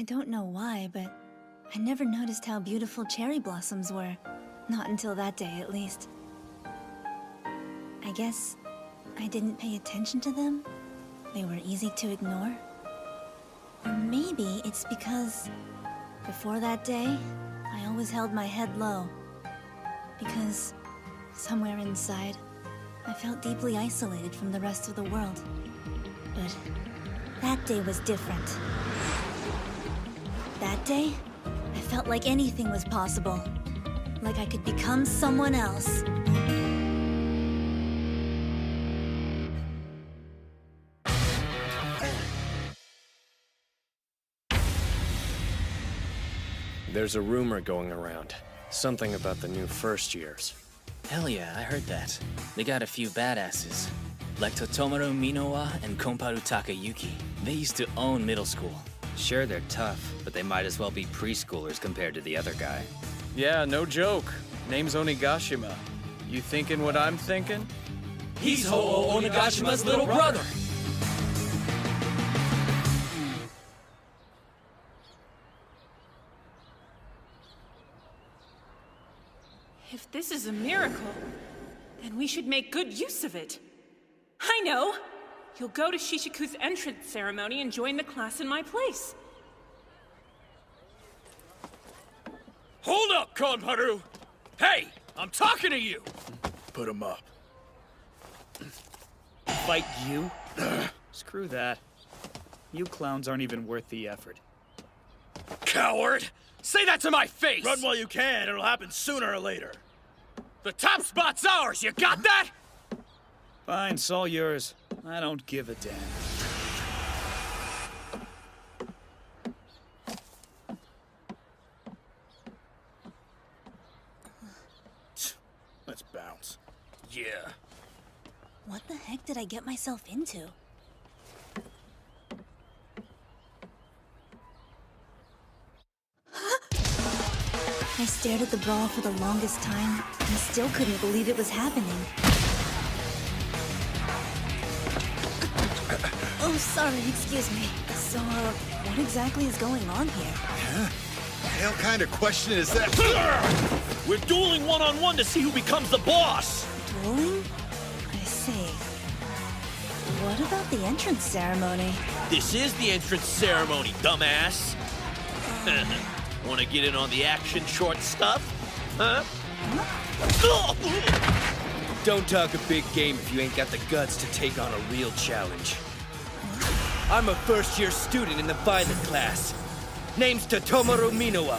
I don't know why, but I never noticed how beautiful cherry blossoms were. Not until that day, at least. I guess I didn't pay attention to them. They were easy to ignore. Or maybe it's because before that day, I always held my head low. Because somewhere inside, I felt deeply isolated from the rest of the world. But that day was different. That day, I felt like anything was possible. Like I could become someone else. There's a rumor going around. Something about the new first years. Hell yeah, I heard that. They got a few badasses. Like Totomaru Minowa and Komparu Takayuki. They used to own middle school. Sure, they're tough, but they might as well be preschoolers compared to the other guy. Yeah, no joke. Name's Onigashima. You thinking what I'm thinking? He's Ho-Oh Onegashima's little brother! If this is a miracle, then we should make good use of it. I know! You'll go to Shishiku's entrance ceremony and join the class in my place. Hold up, Komparu! Hey, I'm talking to you! Put him up. Fight you? Screw that. You clowns aren't even worth the effort. Coward! Say that to my face! Run while you can, it'll happen sooner or later. The top spot's ours, you got that? Fine, it's all yours. I don't give a damn. Let's bounce. Yeah. What the heck did I get myself into? I stared at the ball for the longest time, and still couldn't believe it was happening. Oh, sorry, excuse me. So, what exactly is going on here? The hell kind of question is that? We're dueling one-on-one to see who becomes the boss! Dueling? I see. What about the entrance ceremony? This is the entrance ceremony, dumbass! Wanna get in on the action short stuff? Huh? Don't talk a big game if you ain't got the guts to take on a real challenge. I'm a first-year student in the violent class. Name's Totomaru Minowa.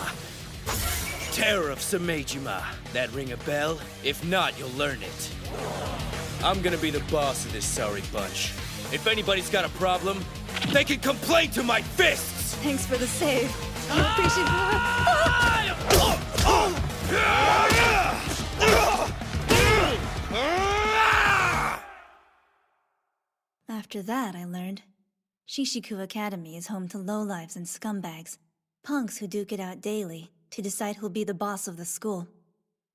Terror of Sameijima. That ring a bell? If not, you'll learn it. I'm gonna be the boss of this sorry bunch. If anybody's got a problem, they can complain to my fists! Thanks for the save. I appreciate After that, I learned Shishiku Academy is home to lowlives and scumbags, punks who duke it out daily to decide who'll be the boss of the school.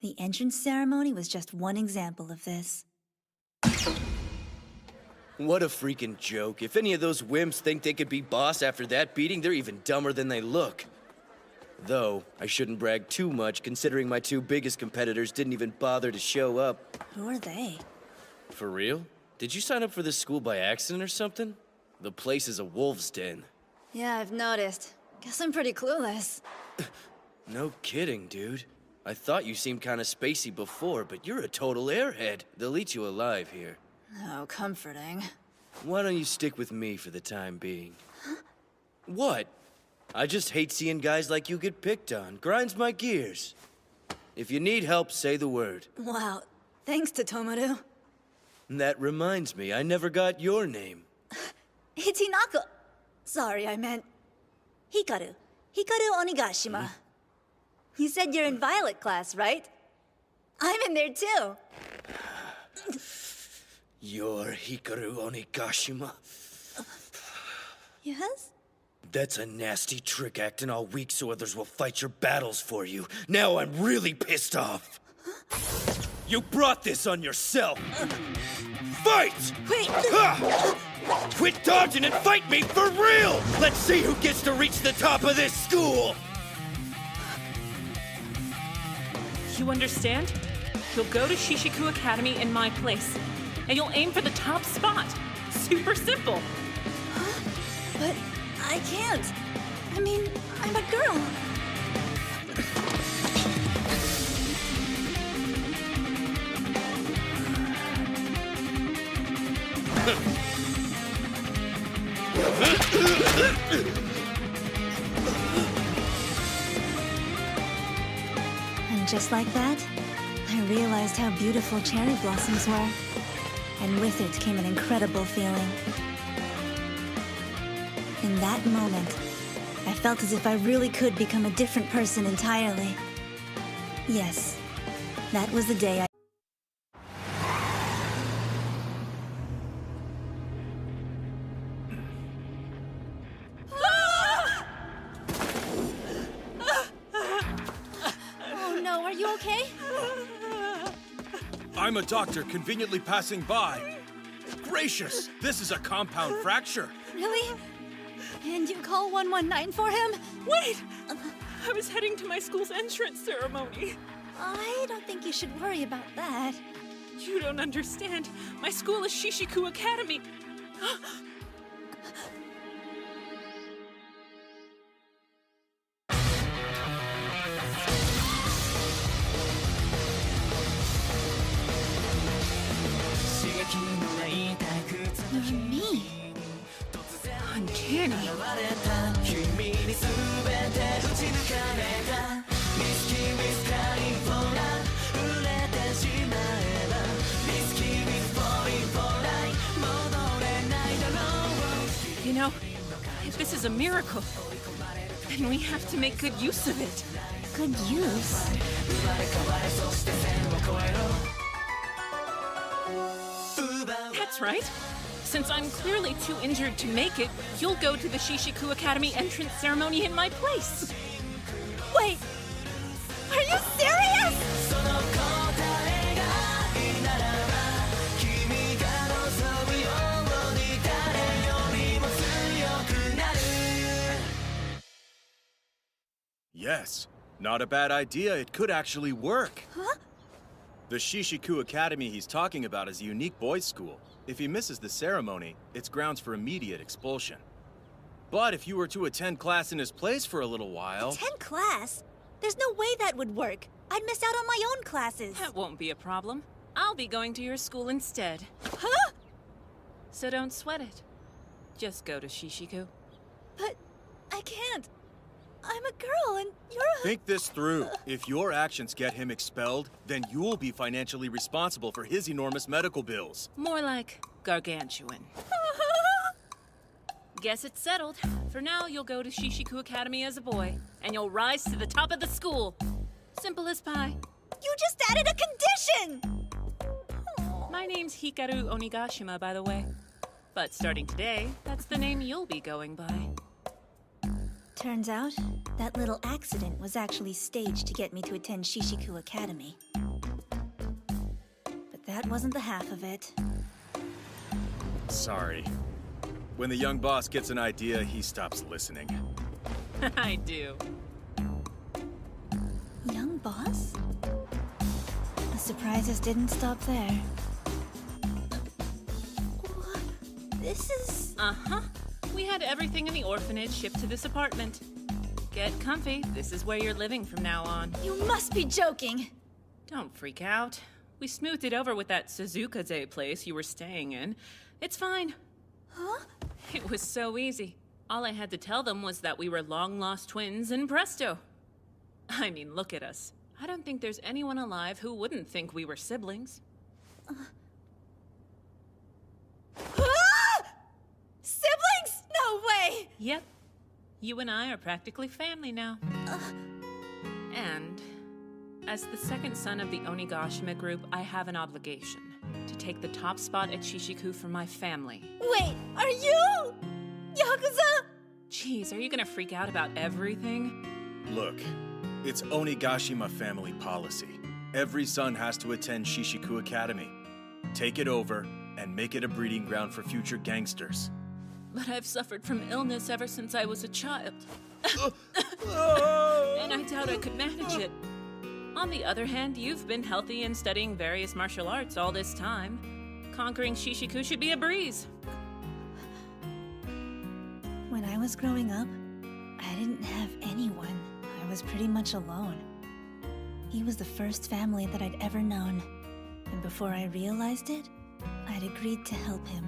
The entrance ceremony was just one example of this. What a freaking joke. If any of those wimps think they could be boss after that beating, they're even dumber than they look. Though, I shouldn't brag too much considering my two biggest competitors didn't even bother to show up. Who are they? For real? Did you sign up for this school by accident or something? The place is a wolf's den. Yeah, I've noticed. Guess I'm pretty clueless. No kidding, dude. I thought you seemed kinda spacey before, but you're a total airhead. They'll eat you alive here. Oh, comforting. Why don't you stick with me for the time being? Huh? What? I just hate seeing guys like you get picked on. Grinds my gears. If you need help, say the word. Wow, thanks, Totomaru. That reminds me, I never got your name. Hinako. Sorry, I meant Hikaru. Hikaru Onigashima. You said you're in Violet class, right? I'm in there too. You're Hikaru Onigashima? Yes? That's a nasty trick acting all weak so others will fight your battles for you. Now I'm really pissed off. You brought this on yourself! Fight! Wait! Ha! Quit dodging and fight me for real! Let's see who gets to reach the top of this school! You understand? You'll go to Shishiku Academy in my place, and you'll aim for the top spot. Super simple. But I can't. I mean, I'm a girl. And just like that, I realized how beautiful cherry blossoms were. And with it came an incredible feeling. In that moment, I felt as if I really could become a different person entirely. Yes, that was the day I... Oh no, are you okay? I'm a doctor conveniently passing by. Gracious, this is a compound fracture. Really? And you call 119 for him? Wait! I was heading to my school's entrance ceremony. I don't think you should worry about that. You don't understand. My school is Shishiku Academy. You're me. Uncanny. You know, if this is a miracle, then we have to make good use of it. Good use. That's right. Since I'm clearly too injured to make it, you'll go to the Shishiku Academy entrance ceremony in my place. Wait, are you serious? Yes, not a bad idea. It could actually work. Huh? The Shishiku Academy he's talking about is a unique boys' school. If he misses the ceremony, it's grounds for immediate expulsion. But if you were to attend class in his place for a little while... Attend class? There's no way that would work. I'd miss out on my own classes. That won't be a problem. I'll be going to your school instead. Huh? So don't sweat it. Just go to Shishiku. But I can't. I'm a girl and you're a... Think this through. If your actions get him expelled, then you'll be financially responsible for his enormous medical bills. More like gargantuan. Guess it's settled. For now, you'll go to Shishiku Academy as a boy, and you'll rise to the top of the school. Simple as pie. You just added a condition! My name's Hikaru Onigashima, by the way. But starting today, that's the name you'll be going by. Turns out, that little accident was actually staged to get me to attend Shishiku Academy. But that wasn't the half of it. Sorry. When the young boss gets an idea, he stops listening. I do. Young boss? The surprises didn't stop there. This is... Uh-huh. We had everything in the orphanage shipped to this apartment. Get comfy. This is where you're living from now on. You must be joking! Don't freak out. We smoothed it over with that Suzukaze place you were staying in. It's fine. Huh? It was so easy. All I had to tell them was that we were long-lost twins, and presto. I mean, look at us. I don't think there's anyone alive who wouldn't think we were siblings. Siblings? No way! Yep. You and I are practically family now. And as the second son of the Onigashima group, I have an obligation to take the top spot at Shishiku for my family. Wait, are you... Yakuza? Jeez, are you gonna freak out about everything? Look, it's Onigashima family policy. Every son has to attend Shishiku Academy. Take it over and make it a breeding ground for future gangsters. But I've suffered from illness ever since I was a child. And I doubt I could manage it. On the other hand, you've been healthy and studying various martial arts all this time. Conquering Shishiku should be a breeze. When I was growing up, I didn't have anyone. I was pretty much alone. He was the first family that I'd ever known. And before I realized it, I'd agreed to help him.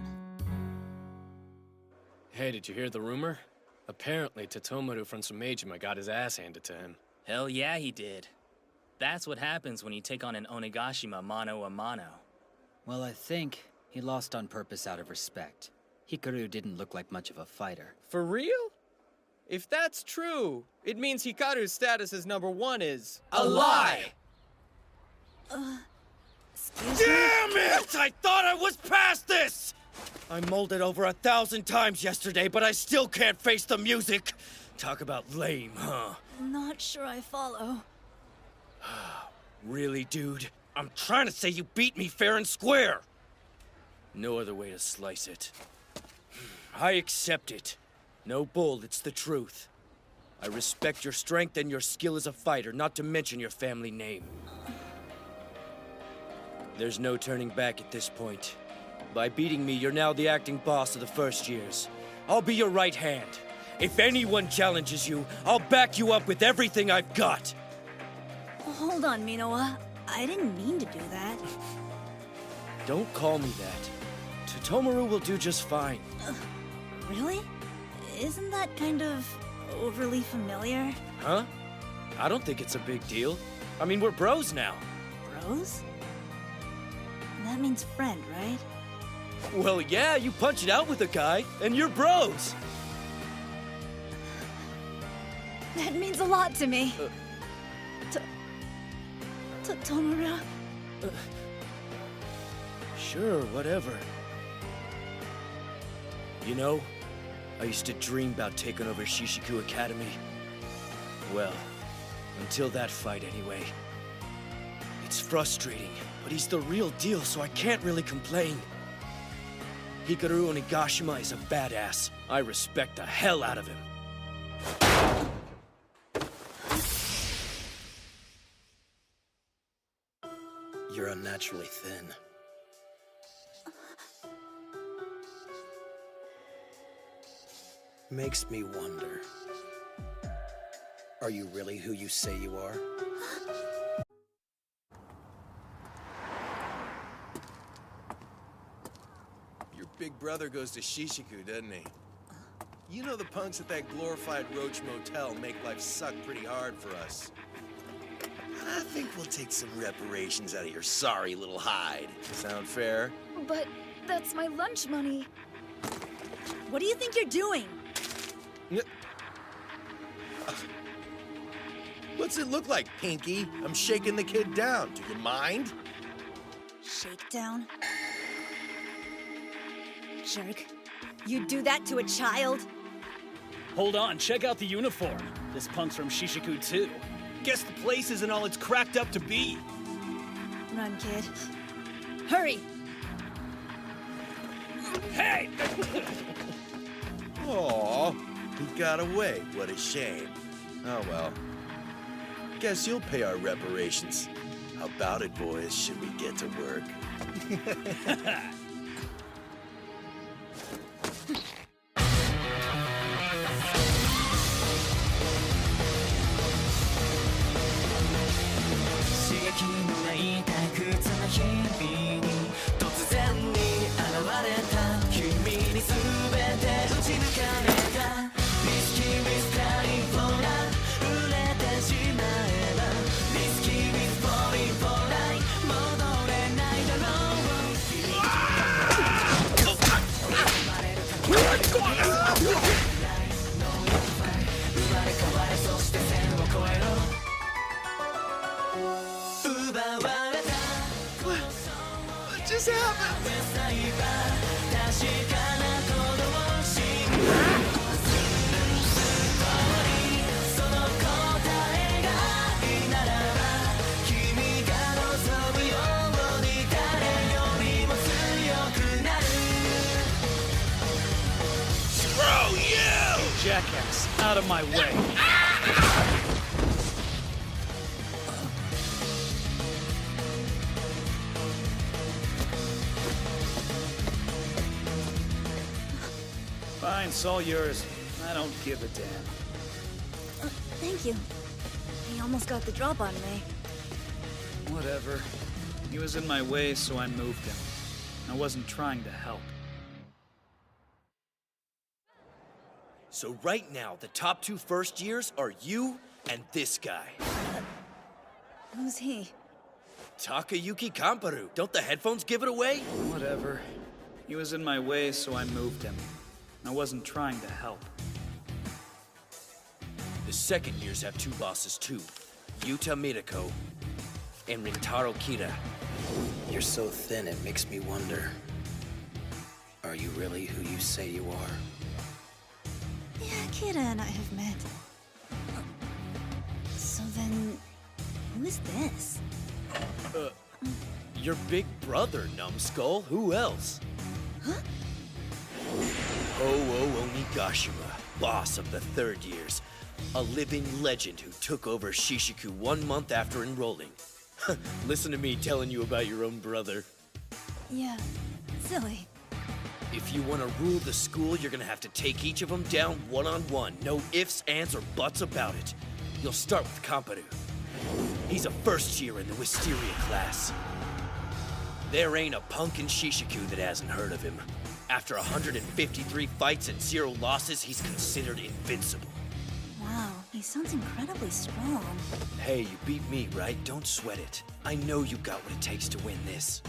Hey, did you hear the rumor? Apparently, Totomaru from Sumejima got his ass handed to him. Hell yeah, he did. That's what happens when you take on an Onigashima mano a mano. Well, I think he lost on purpose out of respect. Hikaru didn't look like much of a fighter. For real? If that's true, it means Hikaru's status as #1 is a lie! Excuse me? Damn it! I thought I was past this! I molded over 1,000 times yesterday, but I still can't face the music. Talk about lame, huh? Not sure I follow. Really, dude? I'm trying to say you beat me fair and square. No other way to slice it. I accept it. No bull, it's the truth. I respect your strength and your skill as a fighter, not to mention your family name. There's no turning back at this point. By beating me, you're now the acting boss of the first years. I'll be your right hand. If anyone challenges you, I'll back you up with everything I've got. Hold on, Minowa. I didn't mean to do that. Don't call me that. Totomaru will do just fine. Really? Isn't that kind of overly familiar? Huh? I don't think it's a big deal. I mean, we're bros now. Bros? That means friend, right? Well, yeah, you punch it out with a guy, and you're bros. That means a lot to me. Tomoru. Sure, whatever. You know, I used to dream about taking over Shishiku Academy. Well, until that fight anyway. It's frustrating, but he's the real deal, so I can't really complain. Hikaru Onigashima is a badass. I respect the hell out of him. You're unnaturally thin. Makes me wonder. Are you really who you say you are? Your big brother goes to Shishiku, doesn't he? You know the punks at that glorified Roach Motel make life suck pretty hard for us. I think we'll take some reparations out of your sorry little hide. Sound fair? But that's my lunch money. What do you think you're doing? What's it look like, Pinky? I'm shaking the kid down. Do you mind? Shakedown? Jerk. You'd do that to a child? Hold on, check out the uniform. This punk's from Shishiku too. Guess the place isn't all it's cracked up to be. Run, kid. Hurry! Hey! Aw, he got away. What a shame. Oh well. Guess you'll pay our reparations. How about it, boys? Should we get to work? What just happened? out of my way. Fine, it's all yours. I don't give a damn. Thank you. He almost got the drop on me. Whatever. He was in my way, so I moved him. I wasn't trying to help. So right now, the top 2 first years are you and this guy. Who's he? Takayuki Kamparu. Don't the headphones give it away? Whatever. He was in my way, so I moved him. I wasn't trying to help. The second years have 2 bosses too. Yuta Midako and Rintaro Kira. You're so thin, it makes me wonder. Are you really who you say you are? Yeah, Kira and I have met. So then, who is this? Your big brother, Numbskull. Who else? Huh? Onigashima, boss of the third years. A living legend who took over Shishiku 1 month after enrolling. Listen to me telling you about your own brother. Yeah, silly. If you want to rule the school, you're gonna have to take each of them down one-on-one. No ifs, ands, or buts about it. You'll start with Kamparu. He's a first year in the Wisteria class. There ain't a punk in Shishiku that hasn't heard of him. After 153 fights and 0 losses, he's considered invincible. Wow, he sounds incredibly strong. Hey, you beat me, right? Don't sweat it. I know you got what it takes to win this.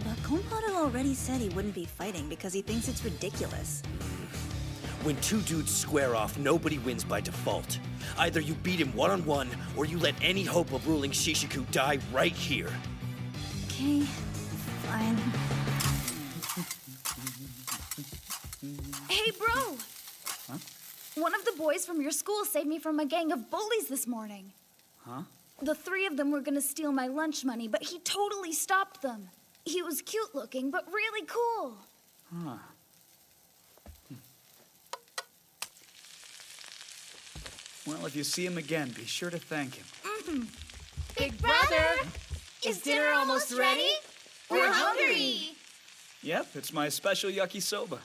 But Komparu already said he wouldn't be fighting because he thinks it's ridiculous. When 2 dudes square off, nobody wins by default. Either you beat him one-on-one, or you let any hope of ruling Shishiku die right here. Okay, fine. Hey, bro! Huh? One of the boys from your school saved me from a gang of bullies this morning. Huh? The 3 of them were gonna steal my lunch money, but he totally stopped them. He was cute looking, but really cool. Huh. Well, if you see him again, be sure to thank him. Big brother! Is dinner almost ready? We're hungry! Yep, it's my special yakisoba.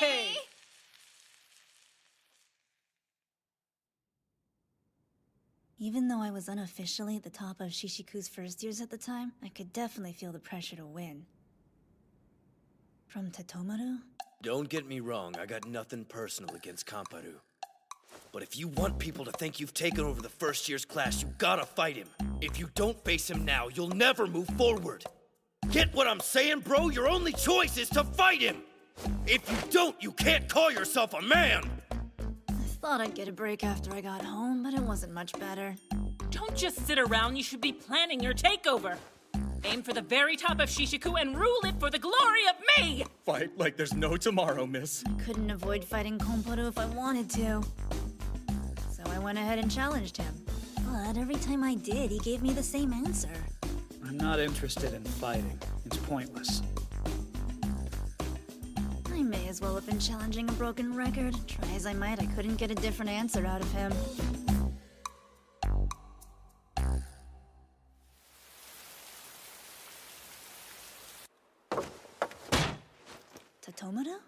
Yay! Even though I was unofficially at the top of Shishiku's first years at the time, I could definitely feel the pressure to win. From Tatomaru? Don't get me wrong, I got nothing personal against Kamparu. But if you want people to think you've taken over the first year's class, you gotta fight him. If you don't face him now, you'll never move forward. Get what I'm saying, bro? Your only choice is to fight him! If you don't, you can't call yourself a man! I thought I'd get a break after I got home, but it wasn't much better. Don't just sit around, you should be planning your takeover. Aim for the very top of Shishiku and rule it for the glory of me! Fight like there's no tomorrow, miss. I couldn't avoid fighting Komparu if I wanted to. So I went ahead and challenged him. But every time I did, he gave me the same answer. I'm not interested in fighting. It's pointless. I may as well have been challenging a broken record. Try as I might, I couldn't get a different answer out of him. Tatomaru?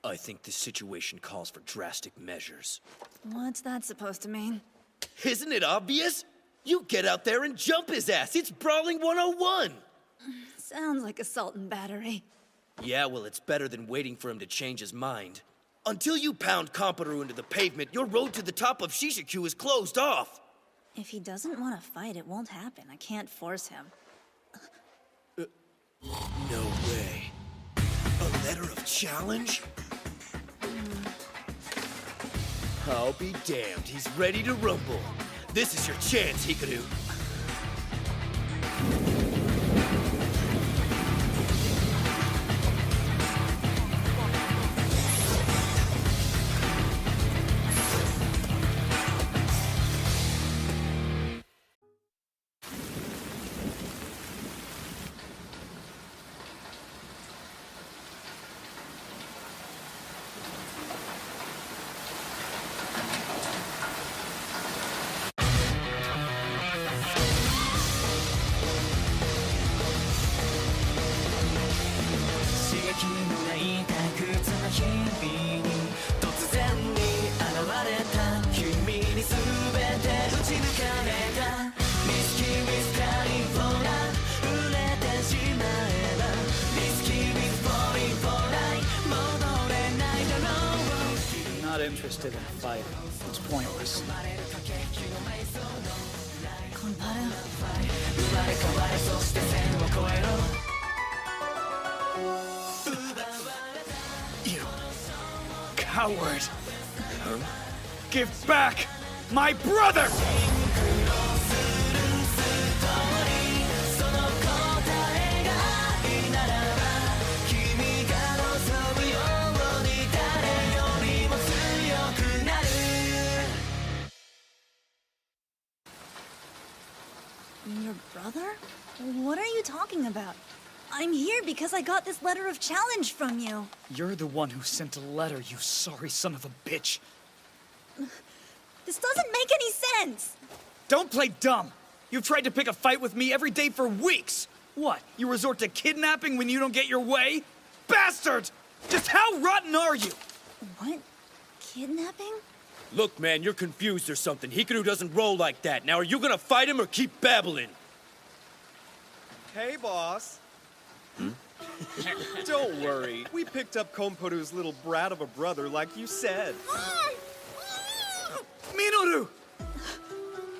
I think this situation calls for drastic measures. What's that supposed to mean? Isn't it obvious? You get out there and jump his ass! It's Brawling 101! Sounds like assault and battery. Yeah, well, it's better than waiting for him to change his mind. Until you pound Kamparu into the pavement, your road to the top of Shishiku is closed off! If he doesn't want to fight, it won't happen. I can't force him. No way. A letter of challenge? I'll be damned, he's ready to rumble. This is your chance, Hikaru. interested in fighting. It's pointless. Konpado? You coward! Huh? Give back my brother! Your brother? What are you talking about? I'm here because I got this letter of challenge from you. You're the one who sent a letter, you sorry son of a bitch. This doesn't make any sense! Don't play dumb! You've tried to pick a fight with me every day for weeks! What, you resort to kidnapping when you don't get your way? Bastard! Just how rotten are you? What? Kidnapping? Look, man, you're confused or something. Hikaru doesn't roll like that. Now, are you gonna fight him or keep babbling? Hey, boss. Don't worry. We picked up Konparu's little brat of a brother like you said. Minoru!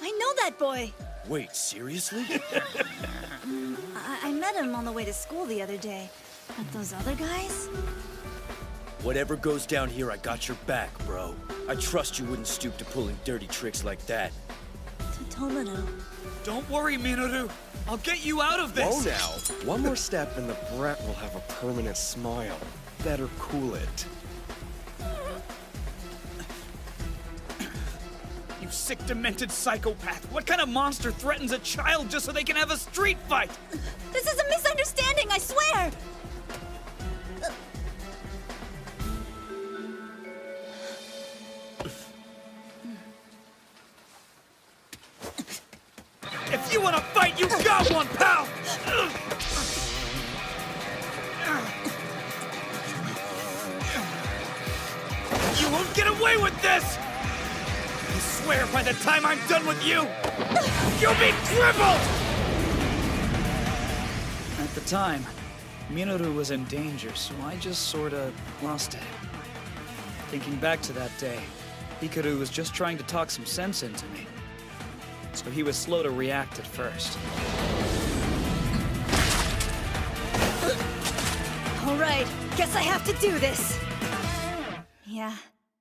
I know that boy. Wait, seriously? I met him on the way to school the other day. But those other guys? Whatever goes down here, I got your back, bro. I trust you wouldn't stoop to pulling dirty tricks like that. Tomoro. Don't worry, Minoru. I'll get you out of this! Whoa now. One more step and the brat will have a permanent smile. Better cool it. You sick, demented psychopath! What kind of monster threatens a child just so they can have a street fight? This is a misunderstanding, I swear! If you want to fight, you got one, pal! You won't get away with this! I swear by the time I'm done with you, you'll be crippled! At the time, Minoru was in danger, so I just sorta lost it. Thinking back to that day, Hikaru was just trying to talk some sense into me. So he was slow to react at first. All right, guess I have to do this. Yeah,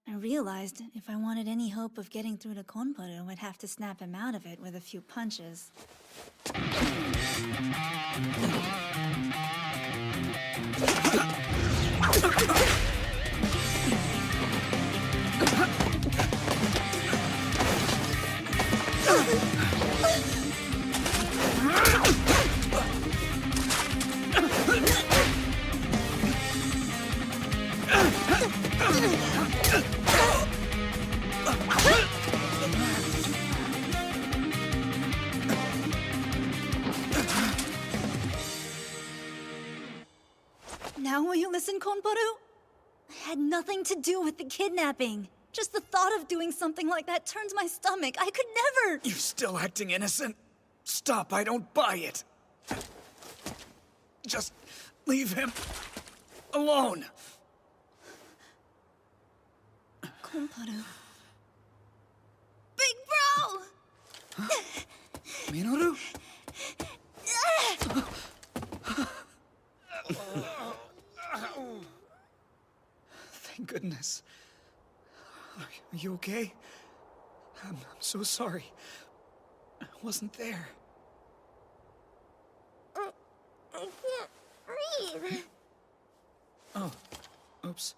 I realized if I wanted any hope of getting through to Konparu, I'd have to snap him out of it with a few punches. Now will you listen, Konparu? I had nothing to do with the kidnapping. Just the thought of doing something like that turns my stomach. I could never! You still acting innocent? Stop, I don't buy it. Just leave him alone. Konparu. Big bro! Huh? Minoru? Thank goodness. Are you okay? I'm so sorry. I wasn't there. I can't breathe. Oh, oops.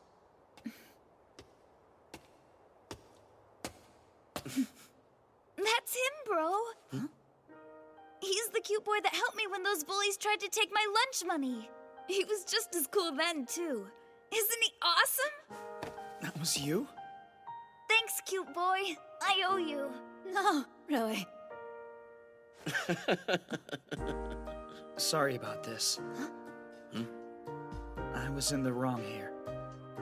That's him, bro. Huh? He's the cute boy that helped me when those bullies tried to take my lunch money. He was just as cool then, too. Isn't he awesome? That was you? Thanks, cute boy. I owe you. No, really. Sorry about this. Huh? I was in the wrong here.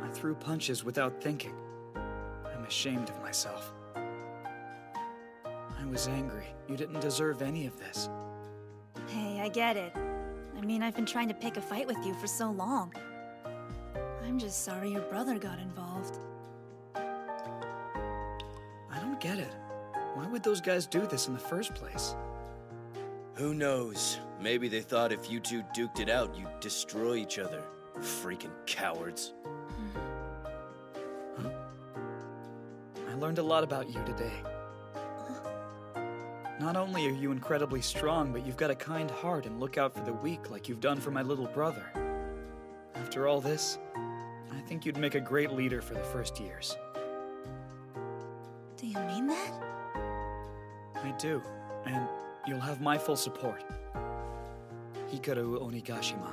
I threw punches without thinking. I'm ashamed of myself. I was angry. You didn't deserve any of this. Hey, I get it. I mean, I've been trying to pick a fight with you for so long. I'm just sorry your brother got involved. get it. Why would those guys do this in the first place? Who knows? Maybe they thought if you two duked it out, you'd destroy each other. Freaking cowards. I learned a lot about you today. Not only are you incredibly strong, but you've got a kind heart and look out for the weak like you've done for my little brother. After all this, I think you'd make a great leader for the first years. Do you mean that? I do, and you'll have my full support. Hikaru Onigashima.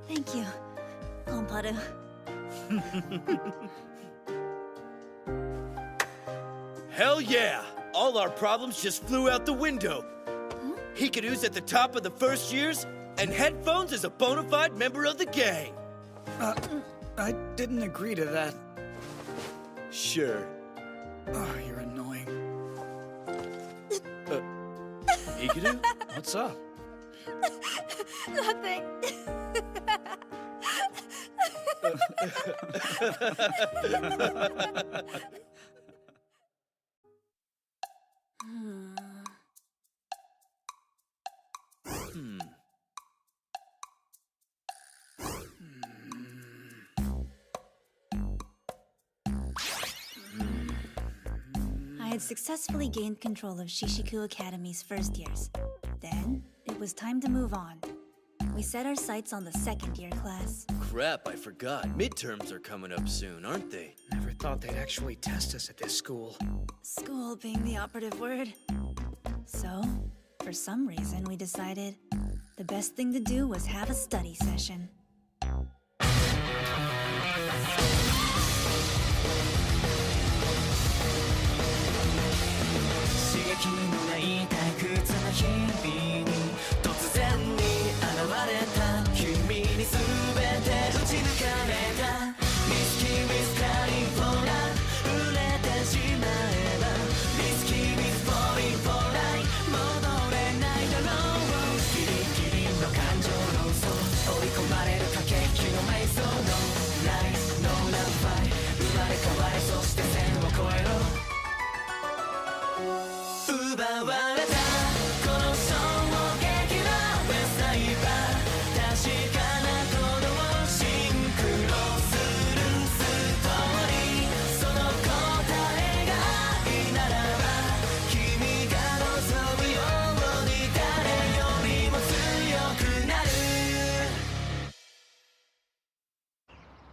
Thank you, Komparu. Hell yeah! All our problems just flew out the window. Hikaru's at the top of the first years, and Headphones is a bona fide member of the gang. I didn't agree to that. Sure. Oh, you're annoying. Hikaru? What's up? Nothing. I had successfully gained control of Shishiku Academy's first years. Then, it was time to move on. We set our sights on the second year class. Crap, I forgot. Midterms are coming up soon, aren't they? Never thought they'd actually test us at this school. School being the operative word. So, for some reason, we decided the best thing to do was have a study session.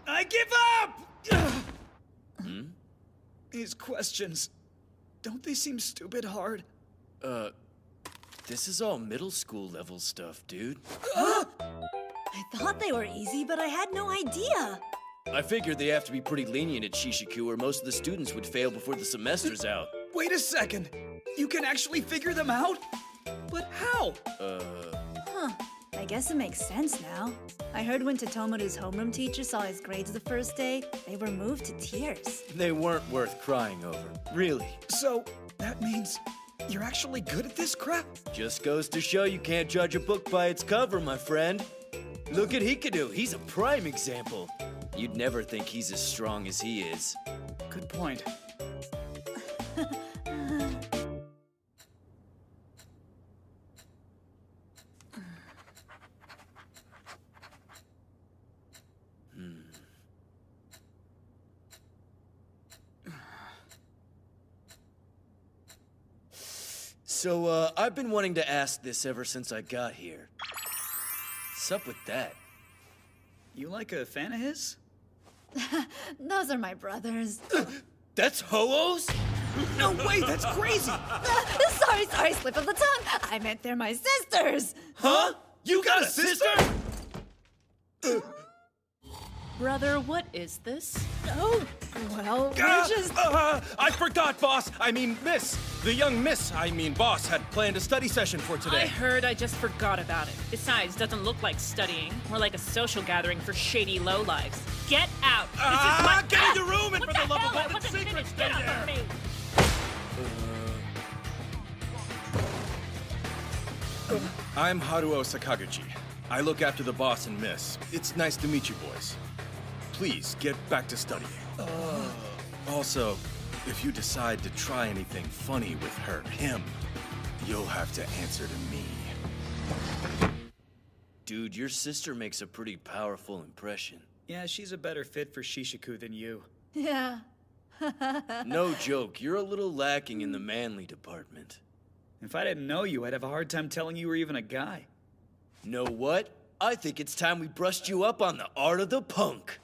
I give up! These questions, don't they seem stupid hard? This is all middle school level stuff, dude. I thought they were easy, but I had no idea. I figured they have to be pretty lenient at Shishiku or most of the students would fail before the semester's out. Wait a second. You can actually figure them out? But how? I guess it makes sense now. I heard when Totomaru's homeroom teacher saw his grades the first day, they were moved to tears. They weren't worth crying over. Really. So, that means you're actually good at this crap? Just goes to show you can't judge a book by its cover, my friend. Look at Hikaru, he's a prime example. You'd never think he's as strong as he is. Good point. So, I've been wanting to ask this ever since I got here. What's up with that? You like a fan of his? Those are my brothers. That's Ho-Ohs? No way, that's crazy! Sorry, slip of the tongue. I meant they're my sisters. Huh? You got a sister? Brother, what is this? Oh, well, we're just... I forgot, boss. I mean, miss. The young boss had planned a study session for today. I heard, I just forgot about it. Besides, doesn't look like studying. More like a social gathering for shady lowlifes. Get out! Get in your room and for the love of all that's sacred, stay there! I'm Haruo Sakaguchi. I look after the boss and miss. It's nice to meet you boys. please get back to studying. Also, if you decide to try anything funny with him, you'll have to answer to me. Dude, your sister makes a pretty powerful impression. Yeah, she's a better fit for Shishiku than you. Yeah. No joke, you're a little lacking in the manly department. If I didn't know you, I'd have a hard time telling you were even a guy. Know what? I think it's time we brushed you up on the art of the punk.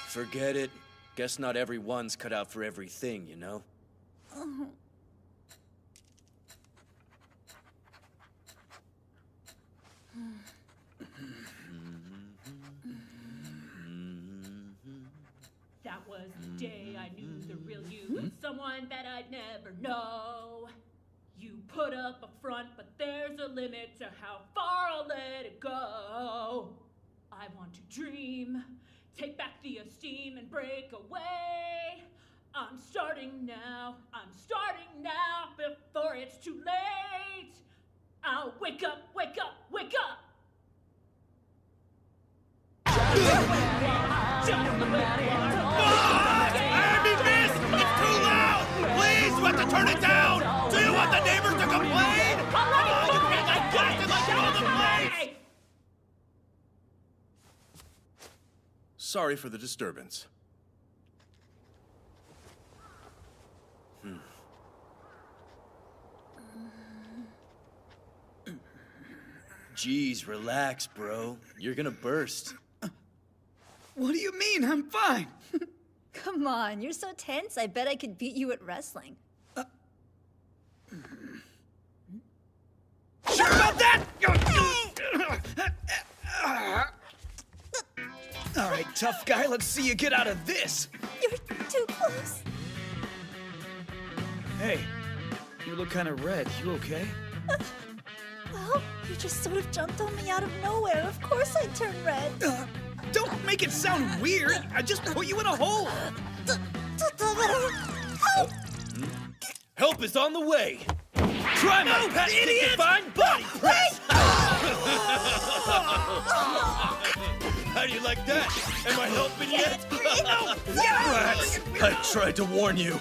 Forget it. Guess not everyone's cut out for everything, you know? That was the day I knew the real you was someone that I'd never know. You put up a front, but there's a limit to how far I'll let it go. I want to dream, take back the esteem and break away. I'm starting now before it's too late. I'll wake up, wake up, wake up. Anime-tist! It's too loud! Please, you have to turn it down! Do you want the neighbors to complain? You think I got to let go of the place? Sorry for the disturbance. Jeez, relax, bro. You're gonna burst. What do you mean? I'm fine. Come on, you're so tense. I bet I could beat you at wrestling. Sure about that? All right, tough guy, let's see you get out of this. You're too close. Hey, you look kind of red. You okay? Well, you just sort of jumped on me out of nowhere. Of course I'd turn red. Don't make it sound weird. I just put you in a hole. Help! Help is on the way. Try my patented divine body press. How do you like that? Am I helping yet? Rex, I tried to warn you.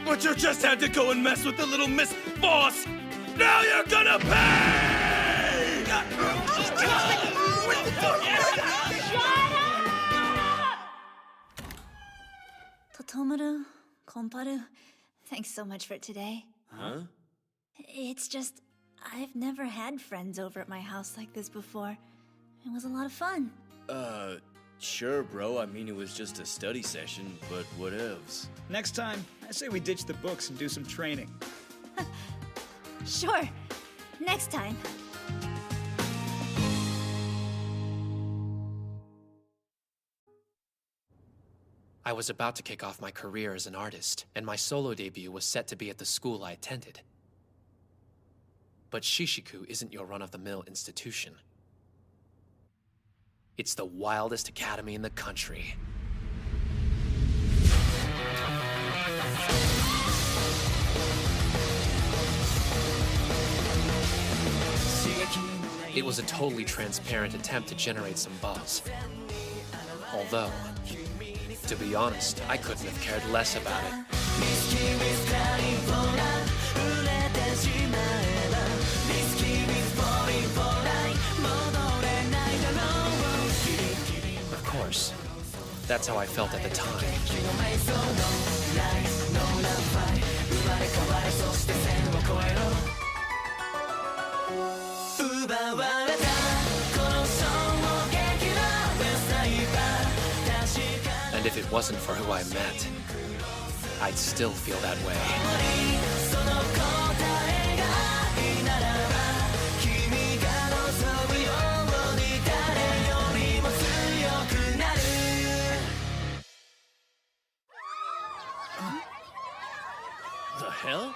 But you just had to go and mess with the little Miss Boss. Now you're gonna pay! Totomaru, Komparu, thanks so much for today. Huh? It's just, I've never had friends over at my house like this before. It was a lot of fun. Sure, bro. I mean, it was just a study session, but whatevs. Next time, I say we ditch the books and do some training. Sure. Next time. I was about to kick off my career as an artist, and my solo debut was set to be at the school I attended. But Shishiku isn't your run-of-the-mill institution. It's the wildest academy in the country. It was a totally transparent attempt to generate some buzz. Although, to be honest, I couldn't have cared less about it. Of course, that's how I felt at the time. And if it wasn't for who I met, I'd still feel that way. The hell?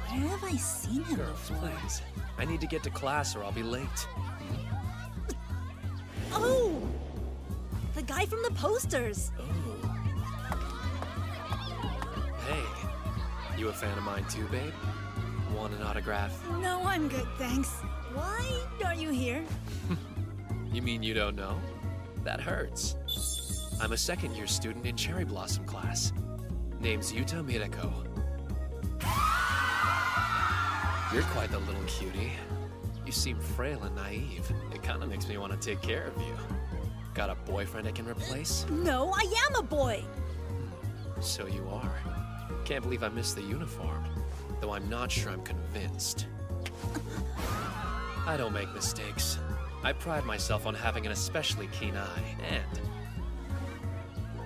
Where have I seen him before? Please. I need to get to class or I'll be late. Oh! The guy from the posters! Hey, you a fan of mine too, babe? Want an autograph? No, I'm good, thanks. Why are you here? You mean you don't know? That hurts. I'm a second-year student in Cherry Blossom class. Name's Yuta Mireko. You're quite the little cutie. You seem frail and naive. It kind of makes me want to take care of you. Got a boyfriend I can replace? No, I am a boy! So you are. Can't believe I missed the uniform. Though I'm not sure I'm convinced. I don't make mistakes. I pride myself on having an especially keen eye, and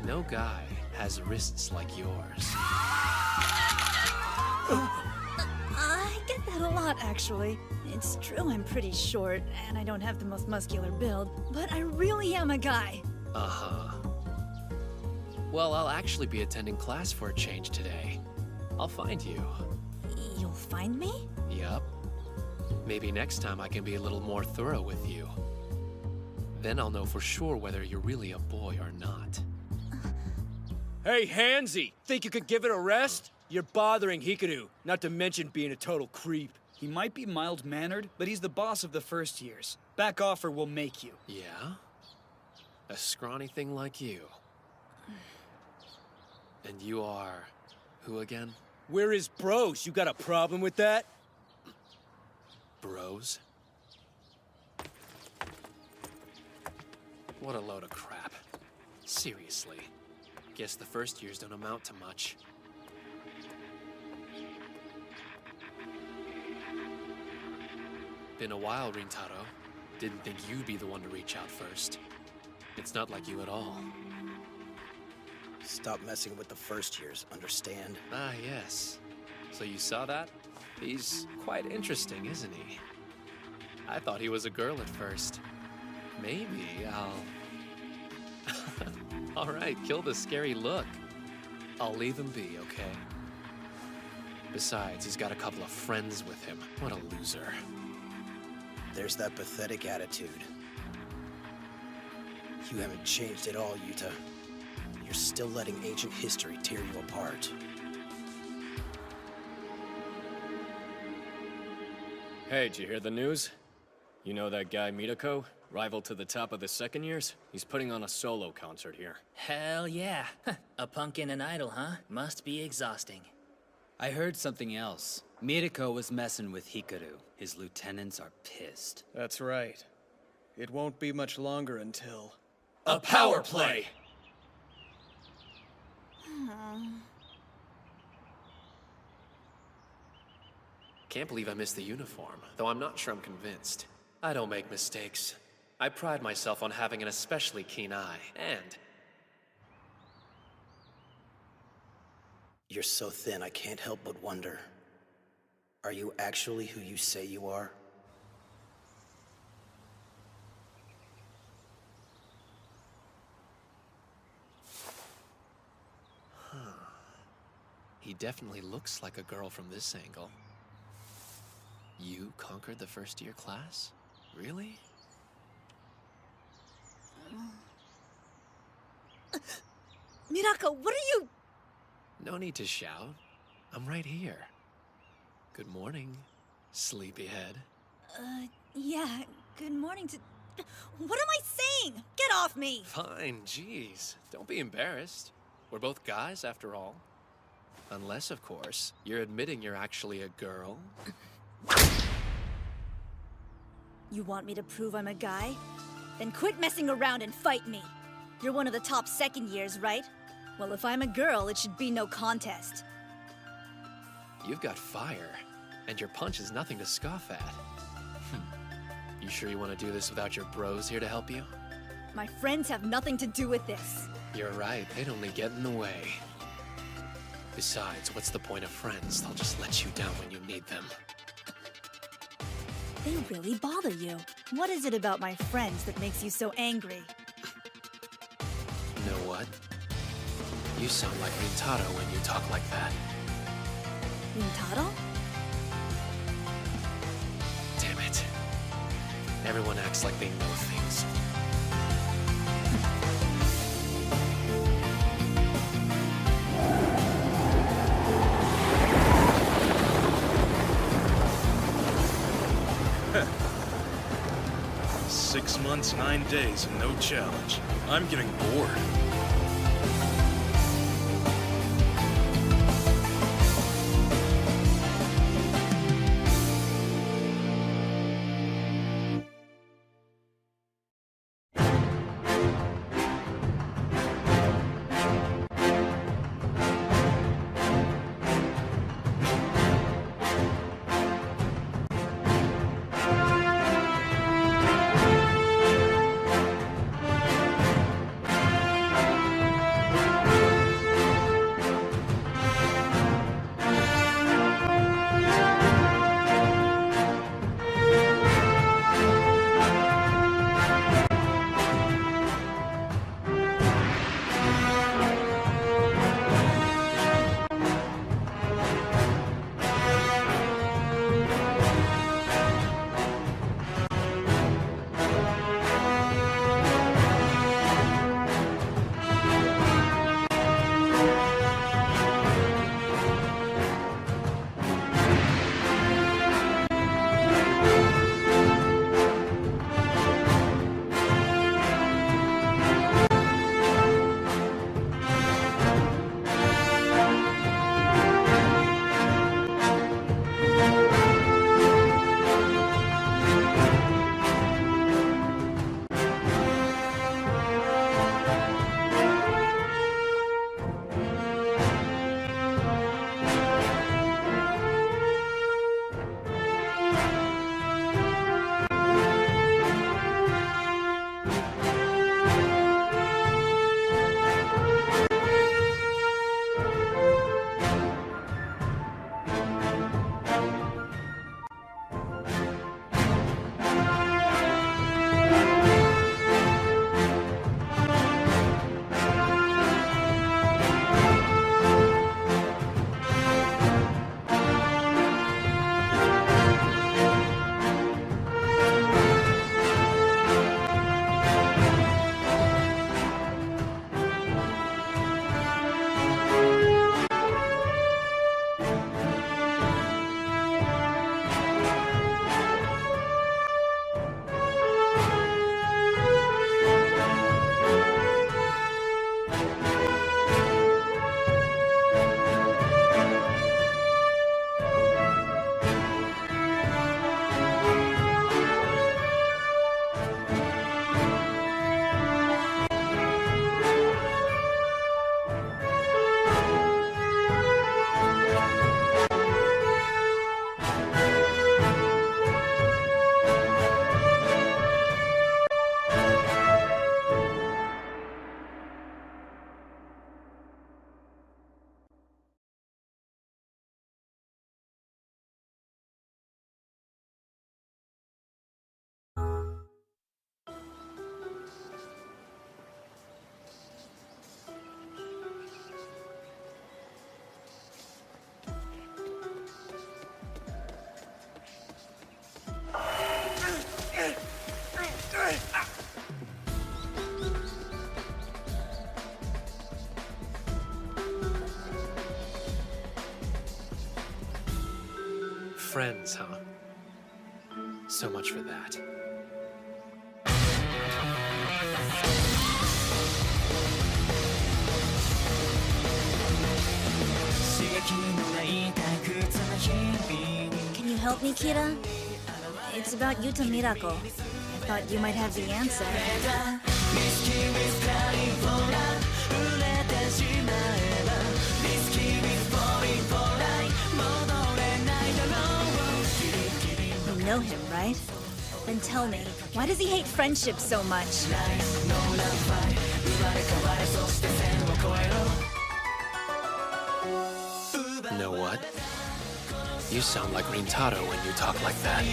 no guy has wrists like yours. I get that a lot, actually. It's true I'm pretty short, and I don't have the most muscular build, but I really am a guy. Uh-huh. Well, I'll actually be attending class for a change today. I'll find you. You'll find me? Yup. Maybe next time I can be a little more thorough with you. Then I'll know for sure whether you're really a boy or not. Hey, Hansy! Think you could give it a rest? You're bothering Hikaru, not to mention being a total creep. He might be mild-mannered, but he's the boss of the first years. Back off or we'll make you. Yeah? A scrawny thing like you. And you are... who again? We're his bros. You got a problem with that? Bros? What a load of crap. Seriously. Guess the first years don't amount to much. Been a while, Rintaro. Didn't think you'd be the one to reach out first. It's not like you at all. Stop messing with the first years, understand? Ah, yes. So you saw that? He's quite interesting, isn't he? I thought he was a girl at first. Maybe I'll... All right, kill the scary look. I'll leave him be, okay? Besides, he's got a couple of friends with him. What a loser. There's that pathetic attitude. You haven't changed at all, Yuta. You're still letting ancient history tear you apart. Hey, did you hear the news? You know that guy Mireko? Rival to the top of the second years? He's putting on a solo concert here. Hell yeah. A punk and an idol, huh? Must be exhausting. I heard something else. Mireko was messing with Hikaru. His lieutenants are pissed. That's right. It won't be much longer until... A power play! Can't believe I missed the uniform, though I'm not sure I'm convinced. I don't make mistakes. I pride myself on having an especially keen eye, and... You're so thin, I can't help but wonder. Are you actually who you say you are? He definitely looks like a girl from this angle. You conquered the first year class? Really? Mirako, what are you... No need to shout. I'm right here. Good morning, sleepyhead. Yeah, good morning to... What am I saying? Get off me! Fine, jeez. Don't be embarrassed. We're both guys, after all. Unless, of course, you're admitting you're actually a girl. You want me to prove I'm a guy? Then quit messing around and fight me. You're one of the top second years, right? Well, if I'm a girl, it should be no contest. You've got fire, and your punch is nothing to scoff at. You sure you want to do this without your bros here to help you? My friends have nothing to do with this. You're right, they'd only get in the way. Besides, what's the point of friends? They'll just let you down when you need them. They really bother you. What is it about my friends that makes you so angry? You know what? You sound like Rintaro when you talk like that. Rintaro? Damn it. Everyone acts like they know things. 6 months, 9 days, and no challenge. I'm getting bored. Friends, huh? So much for that. Can you help me, Kira? It's about Yuta Miracle. I thought you might have the answer. You know him, right? Then tell me, why does he hate friendship so much? You know what? You sound like Rintaro when you talk like that.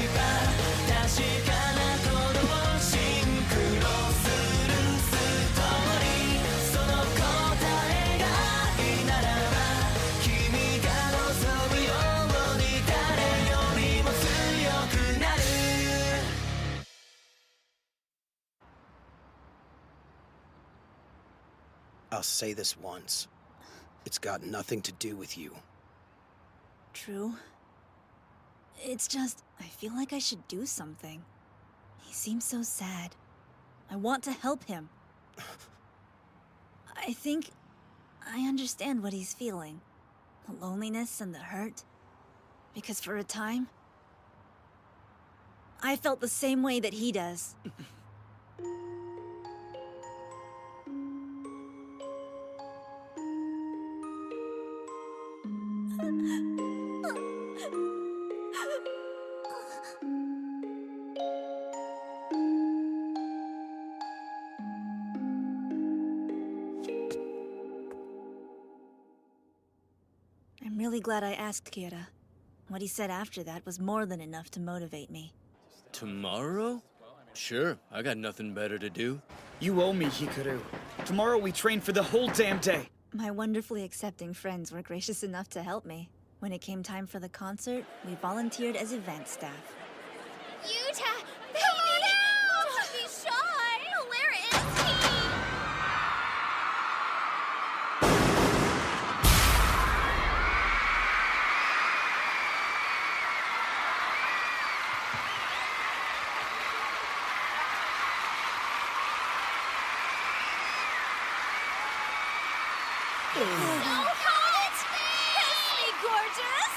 I'll say this once. It's got nothing to do with you. True. It's just, I feel like I should do something. He seems so sad. I want to help him. I think I understand what he's feeling. The loneliness and the hurt. Because for a time, I felt the same way that he does. I'm really glad I asked Kira. What he said after that was more than enough to motivate me. Tomorrow? Sure, I got nothing better to do. You owe me, Hikaru. Tomorrow we train for the whole damn day. My wonderfully accepting friends were gracious enough to help me. When it came time for the concert, we volunteered as event staff. Yuta! Baby! Don't be shy! Where is he? Don't hold it! Kiss me, gorgeous!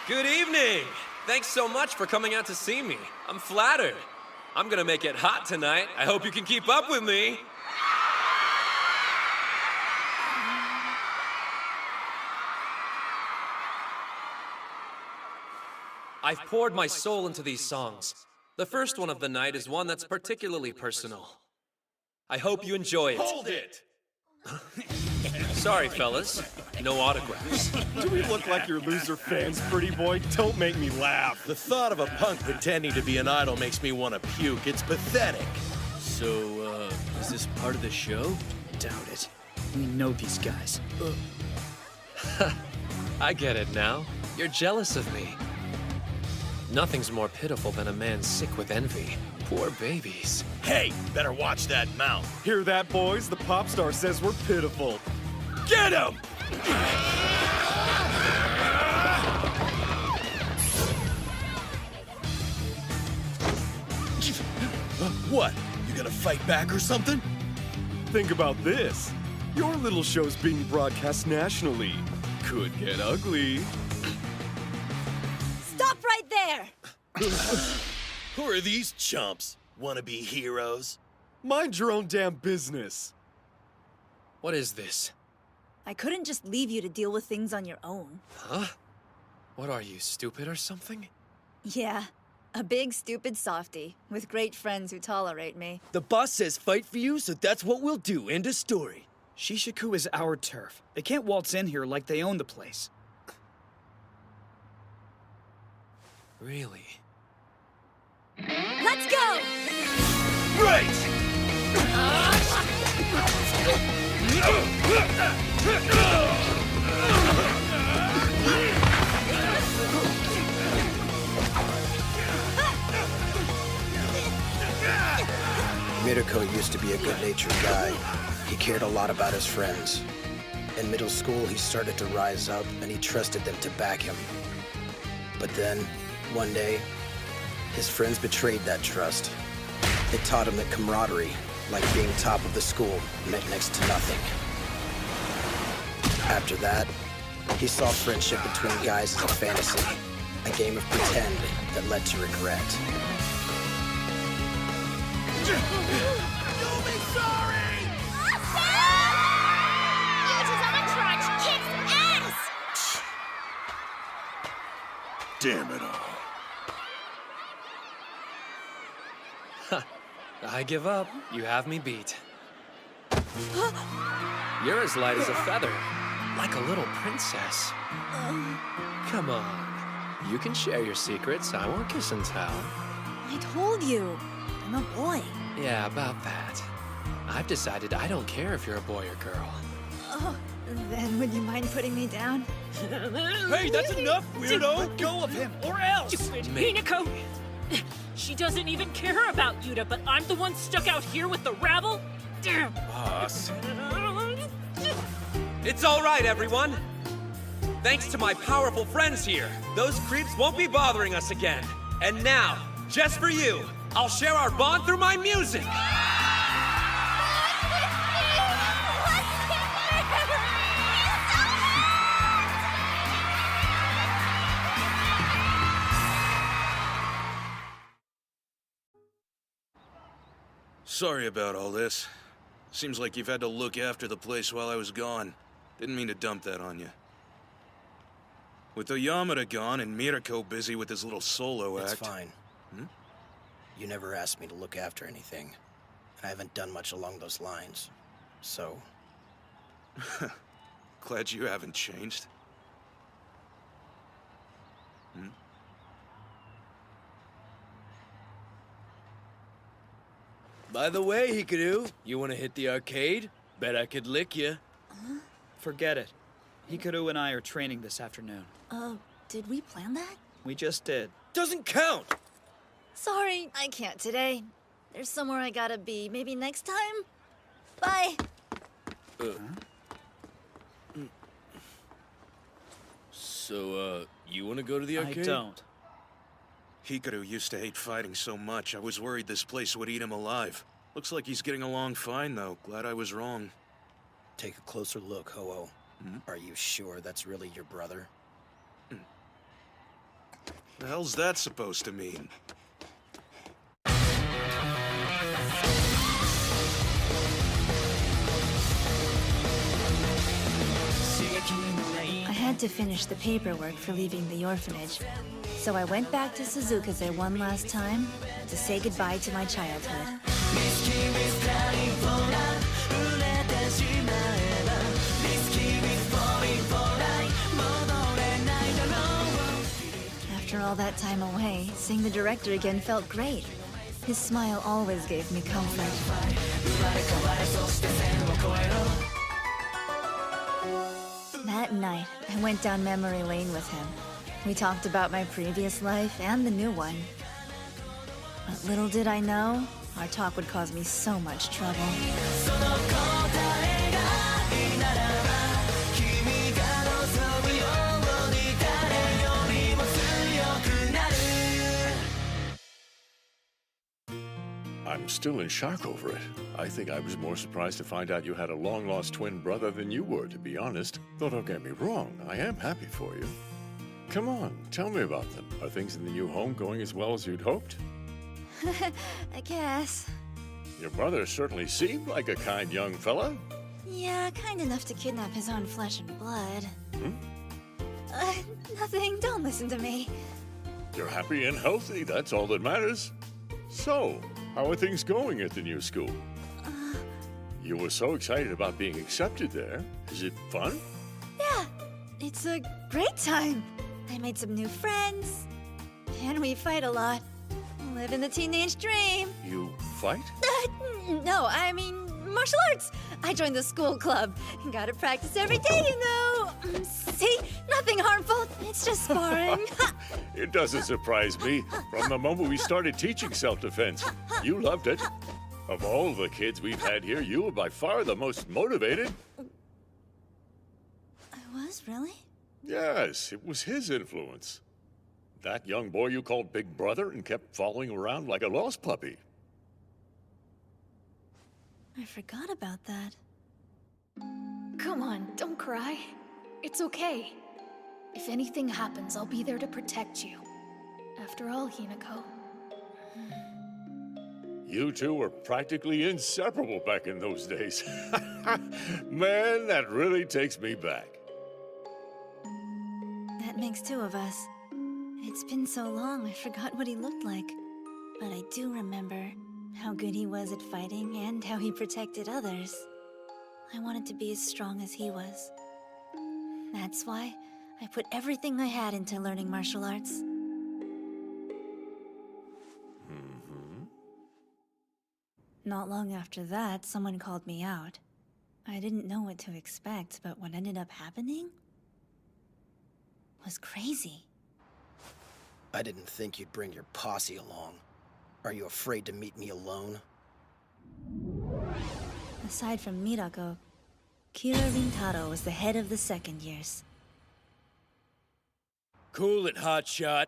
Good evening! Thanks so much for coming out to see me. I'm flattered. I'm gonna make it hot tonight. I hope you can keep up with me. I've poured my soul into these songs. The first one of the night is one that's particularly personal. I hope you enjoy it. Hold it! Sorry, fellas. No autographs. Do we look like your loser fans, pretty boy? Don't make me laugh. The thought of a punk pretending to be an idol makes me want to puke. It's pathetic. So, is this part of the show? Doubt it. We know these guys. I get it now. You're jealous of me. Nothing's more pitiful than a man sick with envy. Poor babies. Hey, better watch that mouth. Hear that, boys? The pop star says we're pitiful. Get him! What? You gonna fight back or something? Think about this. Your little show's being broadcast nationally. Could get ugly. Stop right there! Who are these chumps? Wanna be heroes? Mind your own damn business. What is this? I couldn't just leave you to deal with things on your own. Huh? What are you, stupid or something? Yeah, a big stupid softie, with great friends who tolerate me. The boss says fight for you, so that's what we'll do. End of story. Shishiku is our turf. They can't waltz in here like they own the place. Really? Let's go! Right! Mirako used to be a good-natured guy. He cared a lot about his friends. In middle school, he started to rise up, and he trusted them to back him. But then, one day, his friends betrayed that trust. It taught him that camaraderie, like being top of the school, meant next to nothing. After that, he saw friendship between guys as a fantasy, a game of pretend that led to regret. You'll be sorry! Yuta's entourage kicks ass! Damn it all. I give up. You have me beat. You're as light as a feather, like a little princess. Come on. You can share your secrets. I won't kiss and tell. I told you, I'm a boy. Yeah, about that. I've decided I don't care if you're a boy or girl. Oh, then would you mind putting me down? Hey, that's enough, weirdo! Let go of him, or else! Stupid Hinako! She doesn't even care about Yuta, but I'm the one stuck out here with the rabble? Damn! Boss. It's all right, everyone. Thanks to my powerful friends here, those creeps won't be bothering us again. And now, just for you, I'll share our bond through my music! Sorry about all this. Seems like you've had to look after the place while I was gone. Didn't mean to dump that on you. With Oyamada gone and Mirako busy with his little solo act... It's fine. You never asked me to look after anything. I haven't done much along those lines. So... Glad you haven't changed. By the way, Hikaru, you want to hit the arcade? Bet I could lick you. Forget it. Hikaru and I are training this afternoon. Did we plan that? We just did. Doesn't count! Sorry, I can't today. There's somewhere I gotta be. Maybe next time? Bye! So, you want to go to the arcade? I don't. Hikaru used to hate fighting so much, I was worried this place would eat him alive. Looks like he's getting along fine, though. Glad I was wrong. Take a closer look, Ho-Oh. Are you sure that's really your brother? The hell's that supposed to mean? I had to finish the paperwork for leaving the orphanage, so I went back to Suzukaze one last time to say goodbye to my childhood. After all that time away, seeing the director again felt great. His smile always gave me comfort. That night, I went down memory lane with him. We talked about my previous life and the new one. But little did I know, our talk would cause me so much trouble. I'm still in shock over it. I think I was more surprised to find out you had a long-lost twin brother than you were, to be honest. Though don't get me wrong, I am happy for you. Come on, tell me about them. Are things in the new home going as well as you'd hoped? I guess. Your brother certainly seemed like a kind young fella. Yeah, kind enough to kidnap his own flesh and blood. Nothing. Don't listen to me. You're happy and healthy, that's all that matters. So, how are things going at the new school? You were so excited about being accepted there. Is it fun? Yeah, it's a great time. I made some new friends, and we fight a lot. Living the teenage dream. You fight? No, I mean martial arts. I joined the school club. Gotta practice every day, you know. See? Nothing harmful. It's just sparring. It doesn't surprise me. From the moment we started teaching self-defense, you loved it. Of all the kids we've had here, you were by far the most motivated. I was, really? Yes, it was his influence. That young boy you called Big Brother and kept following around like a lost puppy. I forgot about that. Come on, don't cry. It's okay. If anything happens, I'll be there to protect you. After all, Hinako. You two were practically inseparable back in those days. Man, that really takes me back. That makes two of us. It's been so long, I forgot what he looked like. But I do remember how good he was at fighting and how he protected others. I wanted to be as strong as he was. That's why I put everything I had into learning martial arts. Not long after that, someone called me out. I didn't know what to expect, but what ended up happening was crazy. I didn't think you'd bring your posse along. Are you afraid to meet me alone? Aside from Mirako, Kira Rintaro was the head of the second years. Cool it, hotshot.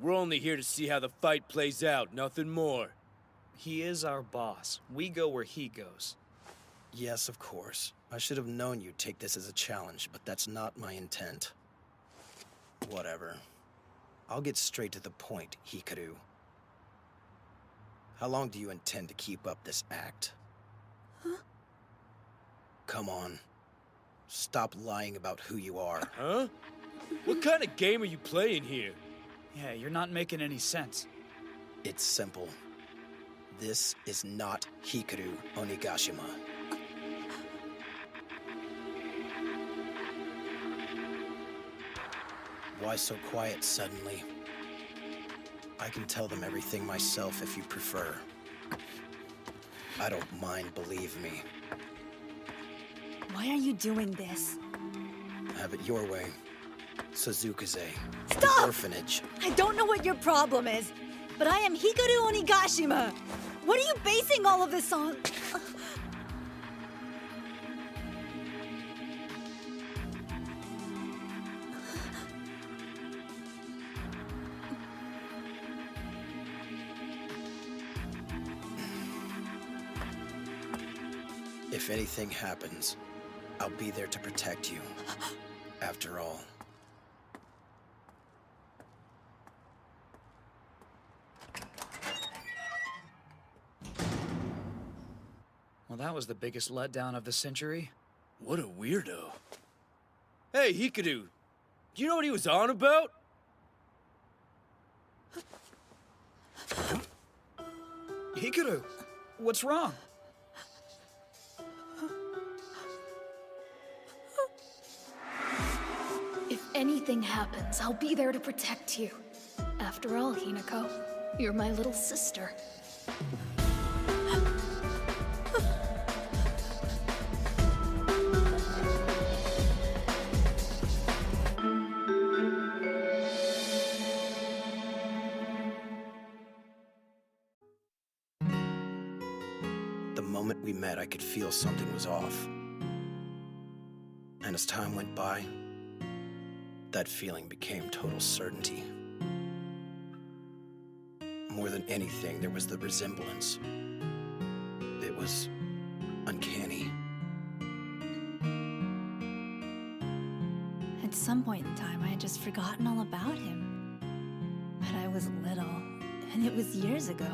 We're only here to see how the fight plays out, nothing more. He is our boss. We go where he goes. Yes, of course. I should have known you'd take this as a challenge, but that's not my intent. Whatever. I'll get straight to the point, Hikaru. How long do you intend to keep up this act? Huh? Come on. Stop lying about who you are. Huh? What kind of game are you playing here? Yeah, you're not making any sense. It's simple. This is not Hikaru Onigashima. Why so quiet suddenly? I can tell them everything myself if you prefer. I don't mind, believe me. Why are you doing this? Have it your way. Suzukaze. Stop! Orphanage. I don't know what your problem is, but I am Hikaru Onigashima. What are you basing all of this on? If anything happens, I'll be there to protect you. After all. Well, that was the biggest letdown of the century. What a weirdo. Hey, Hikaru, do you know what he was on about? Hikaru, what's wrong? If anything happens, I'll be there to protect you. After all, Hinako, you're my little sister. The moment we met, I could feel something was off. And as time went by, that feeling became total certainty. More than anything, there was the resemblance. It was uncanny. At some point in time, I had just forgotten all about him. But I was little, and it was years ago.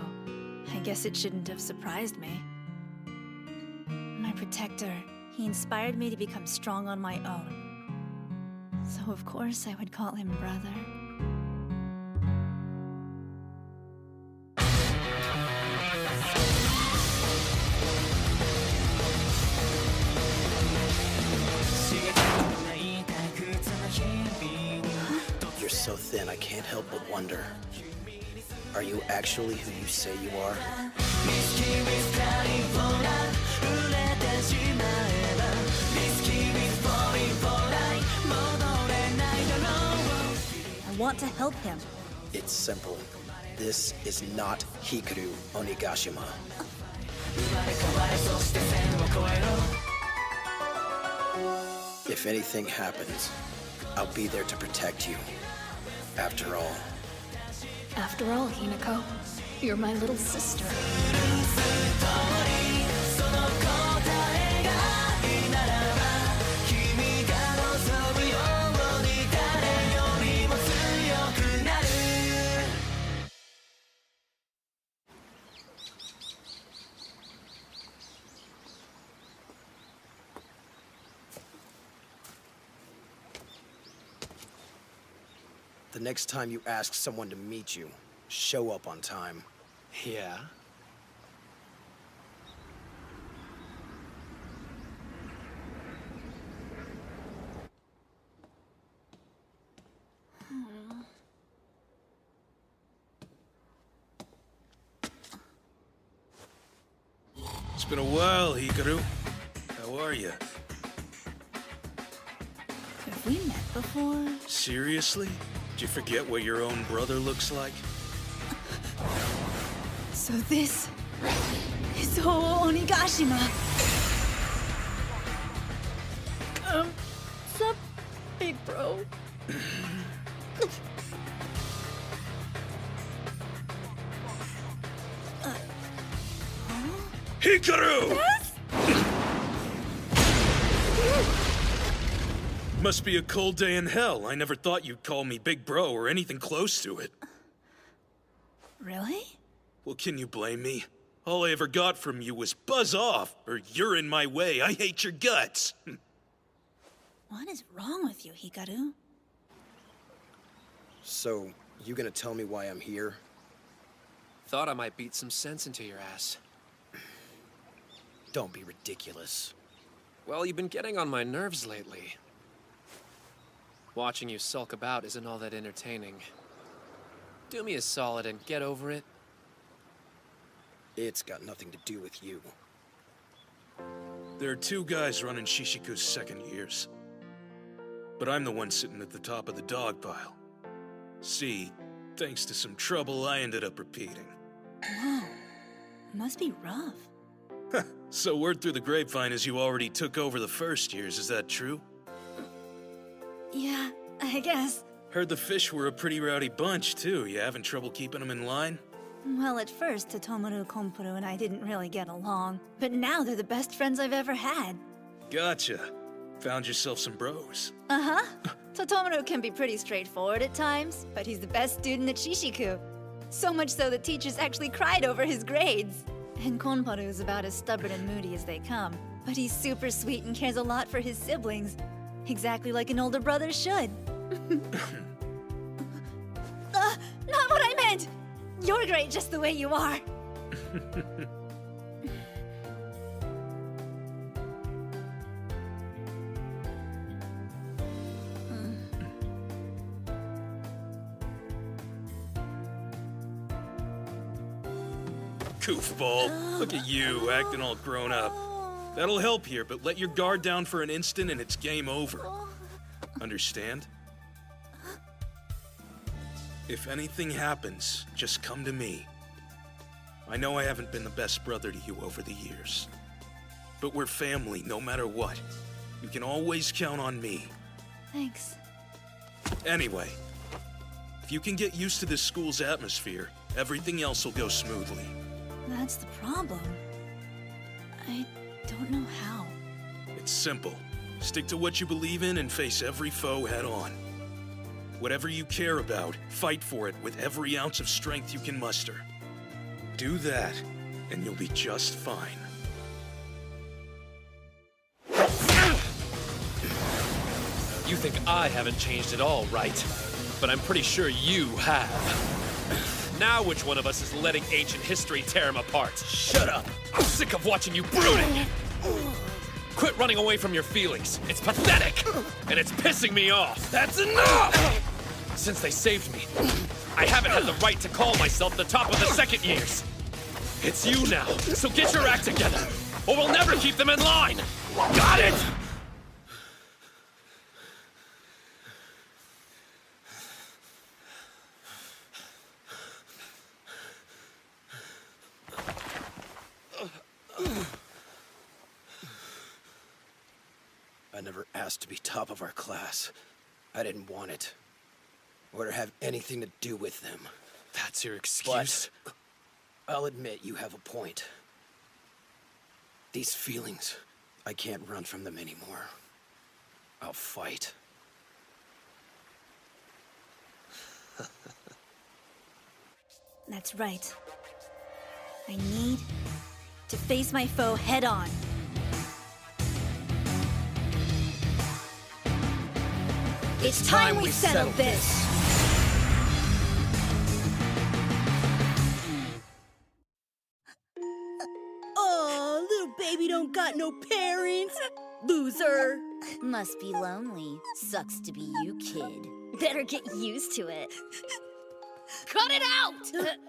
I guess it shouldn't have surprised me. My protector, he inspired me to become strong on my own. So of course I would call him brother. You're so thin, I can't help but wonder. Are you actually who you say you are? I want to help him. It's simple. This is not Hikaru Onigashima. If anything happens, I'll be there to protect you. After all. After all, Hinako, you're my little sister. The next time you ask someone to meet you, show up on time. Yeah? It's been a while, Hikaru. How are you? Have we met before? Seriously? Did you forget what your own brother looks like? So this is Onigashima. Sup, big bro? Hikaru! Yes? Must be a cold day in hell. I never thought you'd call me big bro or anything close to it. Really? Well, can you blame me? All I ever got from you was buzz off, or you're in my way, I hate your guts. What is wrong with you, Hikaru? So, you gonna tell me why I'm here? Thought I might beat some sense into your ass. Don't be ridiculous. Well, you've been getting on my nerves lately. Watching you sulk about isn't all that entertaining. Do me a solid and get over it. It's got nothing to do with you. There are two guys running Shishiku's second years. But I'm the one sitting at the top of the dog pile. See, thanks to some trouble, I ended up repeating. Whoa. Must be rough. So word through the grapevine is you already took over the first years, is that true? Yeah, I guess. Heard the fish were a pretty rowdy bunch, too. You having trouble keeping them in line? Well, at first, Totomaru, Kompuru, and I didn't really get along. But now they're the best friends I've ever had. Gotcha. Found yourself some bros. Uh-huh. Totomaru can be pretty straightforward at times, but he's the best student at Shishiku. So much so that teachers actually cried over his grades. And Konparu is about as stubborn and moody as they come. But he's super sweet and cares a lot for his siblings. Exactly like an older brother should. Not what I meant! You're great just the way you are. Goofball. Look at you, acting all grown up. That'll help here, but let your guard down for an instant and it's game over. Understand? If anything happens, just come to me. I know I haven't been the best brother to you over the years. But we're family, no matter what. You can always count on me. Thanks. Anyway, if you can get used to this school's atmosphere, everything else will go smoothly. That's the problem. I don't know how. It's simple. Stick to what you believe in and face every foe head on. Whatever you care about, fight for it with every ounce of strength you can muster. Do that, and you'll be just fine. You think I haven't changed at all, right? But I'm pretty sure you have. Now which one of us is letting ancient history tear him apart? Shut up! I'm sick of watching you brooding! Quit running away from your feelings. It's pathetic! And it's pissing me off! That's enough! Since they saved me, I haven't had the right to call myself the top of the second years. It's you now, so get your act together, or we'll never keep them in line! Got it? I never asked to be top of our class. I didn't want it. Or to have anything to do with them. That's your excuse? But I'll admit you have a point. These feelings, I can't run from them anymore. I'll fight. That's right. I need to face my foe head on. It's time we settle this! Oh, little baby don't got no parents. Loser. Must be lonely. Sucks to be you, kid. Better get used to it. Cut it out!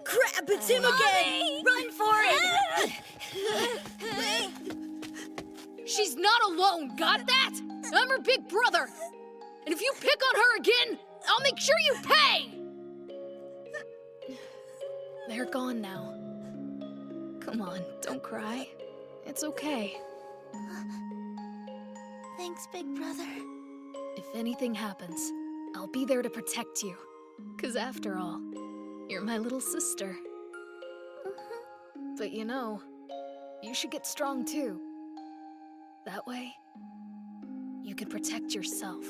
Crap, it's him again! Run for it! She's not alone, got that? I'm her big brother. And if you pick on her again, I'll make sure you pay! They're gone now. Come on, don't cry. It's okay. Thanks, big brother. If anything happens, I'll be there to protect you. 'Cause after all, you're my little sister. But you know, you should get strong too. That way, you could protect yourself.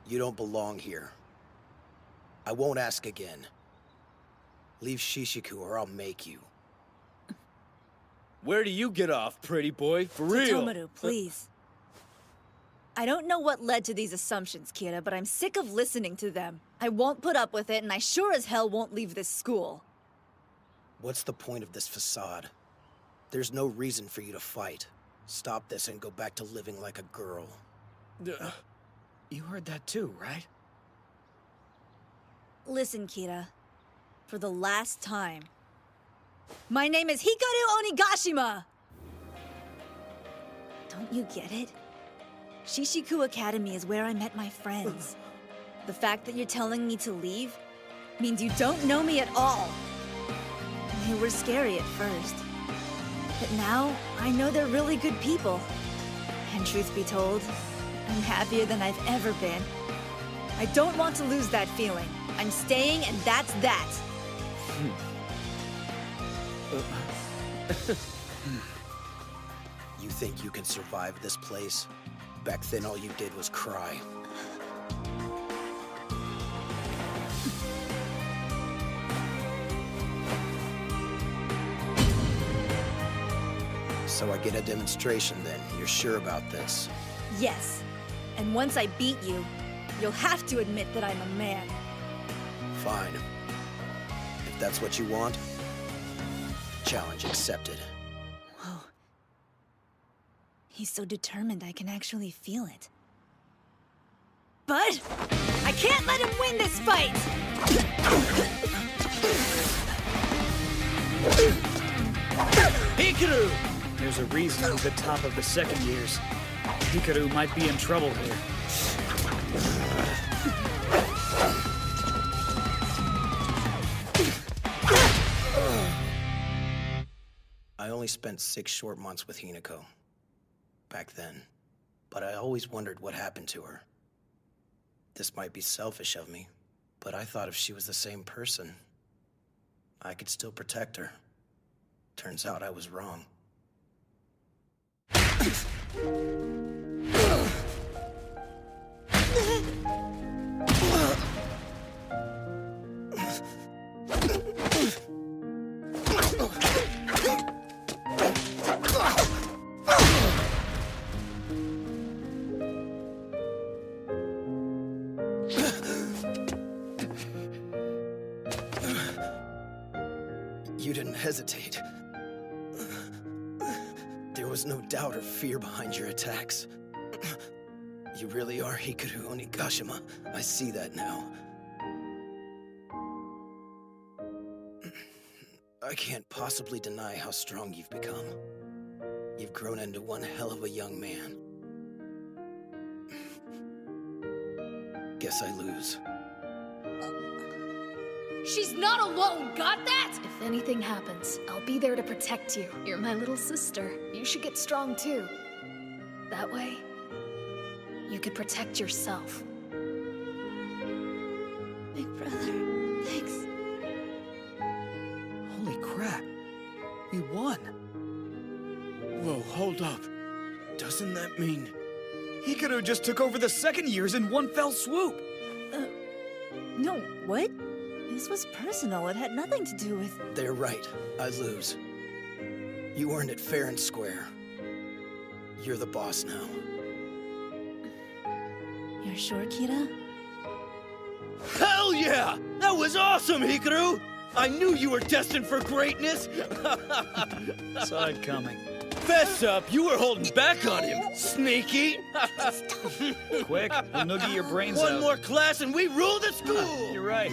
You don't belong here. I won't ask again. Leave Shishiku or I'll make you. Where do you get off, pretty boy? For real? Tomaru, please. I don't know what led to these assumptions, Kira, but I'm sick of listening to them. I won't put up with it, and I sure as hell won't leave this school. What's the point of this facade? There's no reason for you to fight. Stop this and go back to living like a girl. You heard that too, right? Listen, Kira. For the last time. My name is Hikaru Onigashima! Don't you get it? Shishiku Academy is where I met my friends. The fact that you're telling me to leave means you don't know me at all. They were scary at first. But now, I know they're really good people. And truth be told, I'm happier than I've ever been. I don't want to lose that feeling. I'm staying, and that's that. You think you can survive this place? Back then, all you did was cry. So I get a demonstration then. You're sure about this? Yes. And once I beat you, you'll have to admit that I'm a man. Fine. If that's what you want, challenge accepted. Whoa. He's so determined I can actually feel it. But I can't let him win this fight! Hikaru! There's a reason he's the top of the second years. Hikaru might be in trouble here. I only spent 6 short months with Hinako. Back then. But I always wondered what happened to her. This might be selfish of me, but I thought if she was the same person, I could still protect her. Turns out I was wrong. You didn't hesitate. There was no doubt or fear behind your attacks. You really are Hikaru Onigashima. I see that now. I can't possibly deny how strong you've become. You've grown into one hell of a young man. Guess I lose. She's not alone, got that? If anything happens, I'll be there to protect you. You're my little sister. You should get strong too. That way, you could protect yourself. Big brother, thanks. Holy crap. We won. Whoa, hold up. Doesn't that mean... Hikaru just took over the second years in one fell swoop. No, what? This was personal. It had nothing to do with... They're right. I lose. You earned it fair and square. You're the boss now. You're sure, Kira? Hell yeah! That was awesome, Hikaru! I knew you were destined for greatness! Saw it coming. Fess up, you were holding back on him, sneaky! Quick, we'll noogie your brains out. One more class and we rule the school! You're right.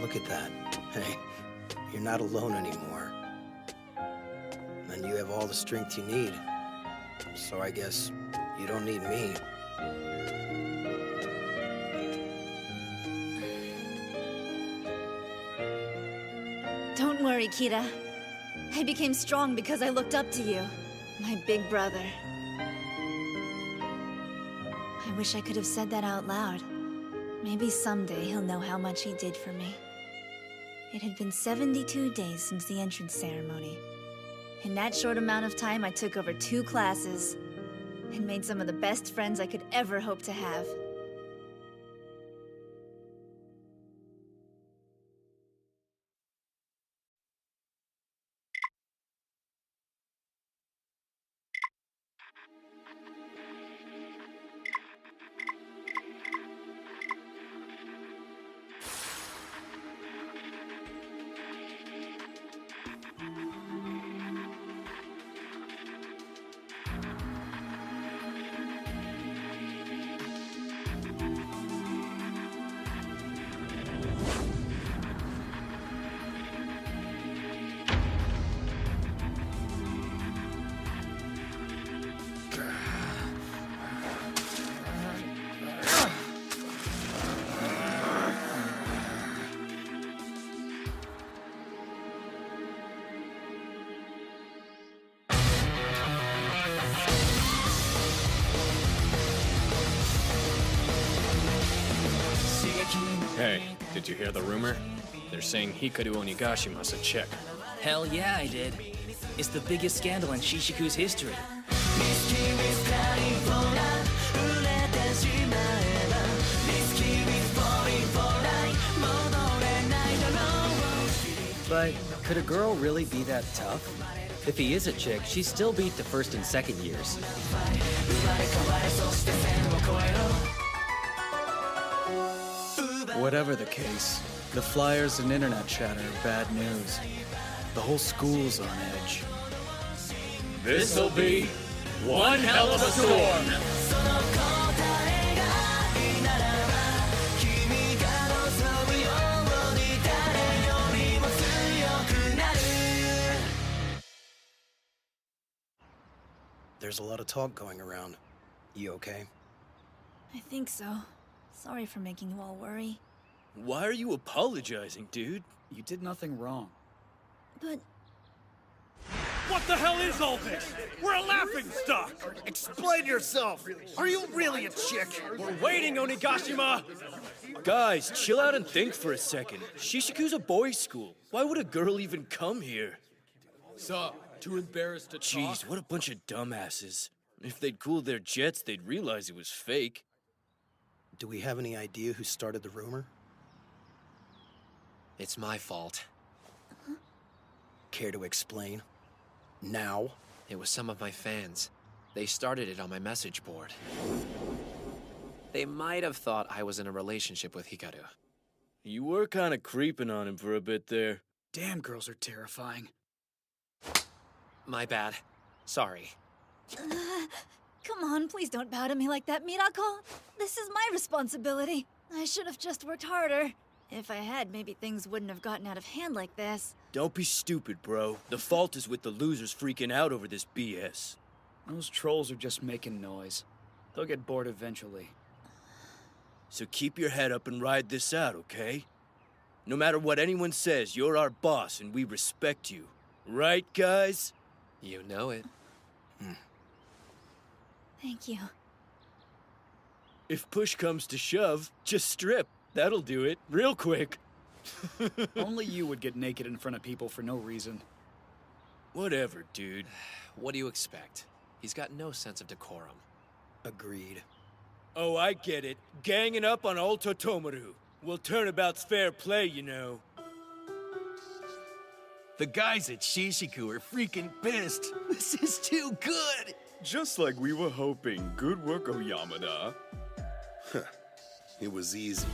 Look at that. Hey, you're not alone anymore. And you have all the strength you need. So I guess you don't need me. Don't worry, Kira. I became strong because I looked up to you, my big brother. I wish I could have said that out loud. Maybe someday he'll know how much he did for me. It had been 72 days since the entrance ceremony. In that short amount of time, I took over 2 classes and made some of the best friends I could ever hope to have. Hey, did you hear the rumor? They're saying Hikaru Onigashima's a chick. Hell yeah, I did. It's the biggest scandal in Shishiku's history. But could a girl really be that tough? If he is a chick, she still beat the first and second years. Whatever the case, the flyers and internet chatter are bad news. The whole school's on edge. This'll be one hell of a storm! There's a lot of talk going around. You okay? I think so. Sorry for making you all worry. Why are you apologizing, dude? You did nothing wrong. But... What the hell is all this? We're a laughing stock! Explain yourself! Are you really a chick? We're waiting, Onigashima! Guys, chill out and think for a second. Shishiku's a boys' school. Why would a girl even come here? So, too embarrassed to talk? Jeez, what a bunch of dumbasses. If they'd cooled their jets, they'd realize it was fake. Do we have any idea who started the rumor? It's my fault. Care to explain? Now? It was some of my fans. They started it on my message board. They might have thought I was in a relationship with Hikaru. You were kind of creeping on him for a bit there. Damn, girls are terrifying. My bad. Sorry. Come on, please don't bow to me like that, Mirako. This is my responsibility. I should have just worked harder. If I had, maybe things wouldn't have gotten out of hand like this. Don't be stupid, bro. The fault is with the losers freaking out over this BS. Those trolls are just making noise. They'll get bored eventually. So keep your head up and ride this out, okay? No matter what anyone says, you're our boss and we respect you. Right, guys? You know it. Thank you. If push comes to shove, just strip. That'll do it, real quick. Only you would get naked in front of people for no reason. Whatever, dude. What do you expect? He's got no sense of decorum. Agreed. Oh, I get it. Ganging up on old Totomaru. Well, turnabout's fair play, you know. The guys at Shishiku are freaking pissed. This is too good. Just like we were hoping. Good work, Oyamada. It was easy.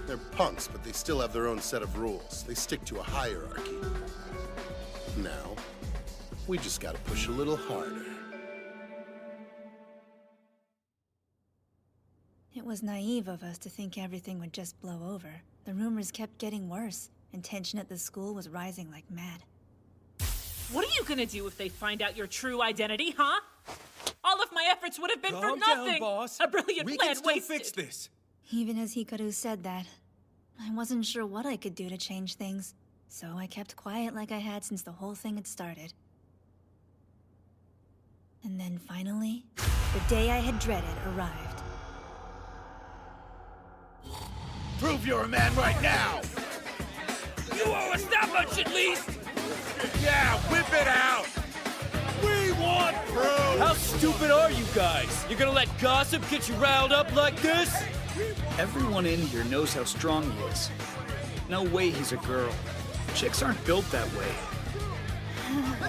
They're punks, but they still have their own set of rules. They stick to a hierarchy. Now, we just gotta push a little harder. It was naive of us to think everything would just blow over. The rumors kept getting worse, and tension at the school was rising like mad. What are you gonna do if they find out your true identity, huh? All of my efforts would have been for Calm nothing! down, boss. A brilliant We plan can still wasted! fix this. Even as Hikaru said that, I wasn't sure what I could do to change things, so I kept quiet like I had since the whole thing had started. And then finally, the day I had dreaded arrived. Prove you're a man right now! You owe us that much at least! Yeah, whip it out! We want proof! How stupid are you guys? You're gonna let gossip get you riled up like this? Everyone in here knows how strong he is. No way he's a girl. Chicks aren't built that way.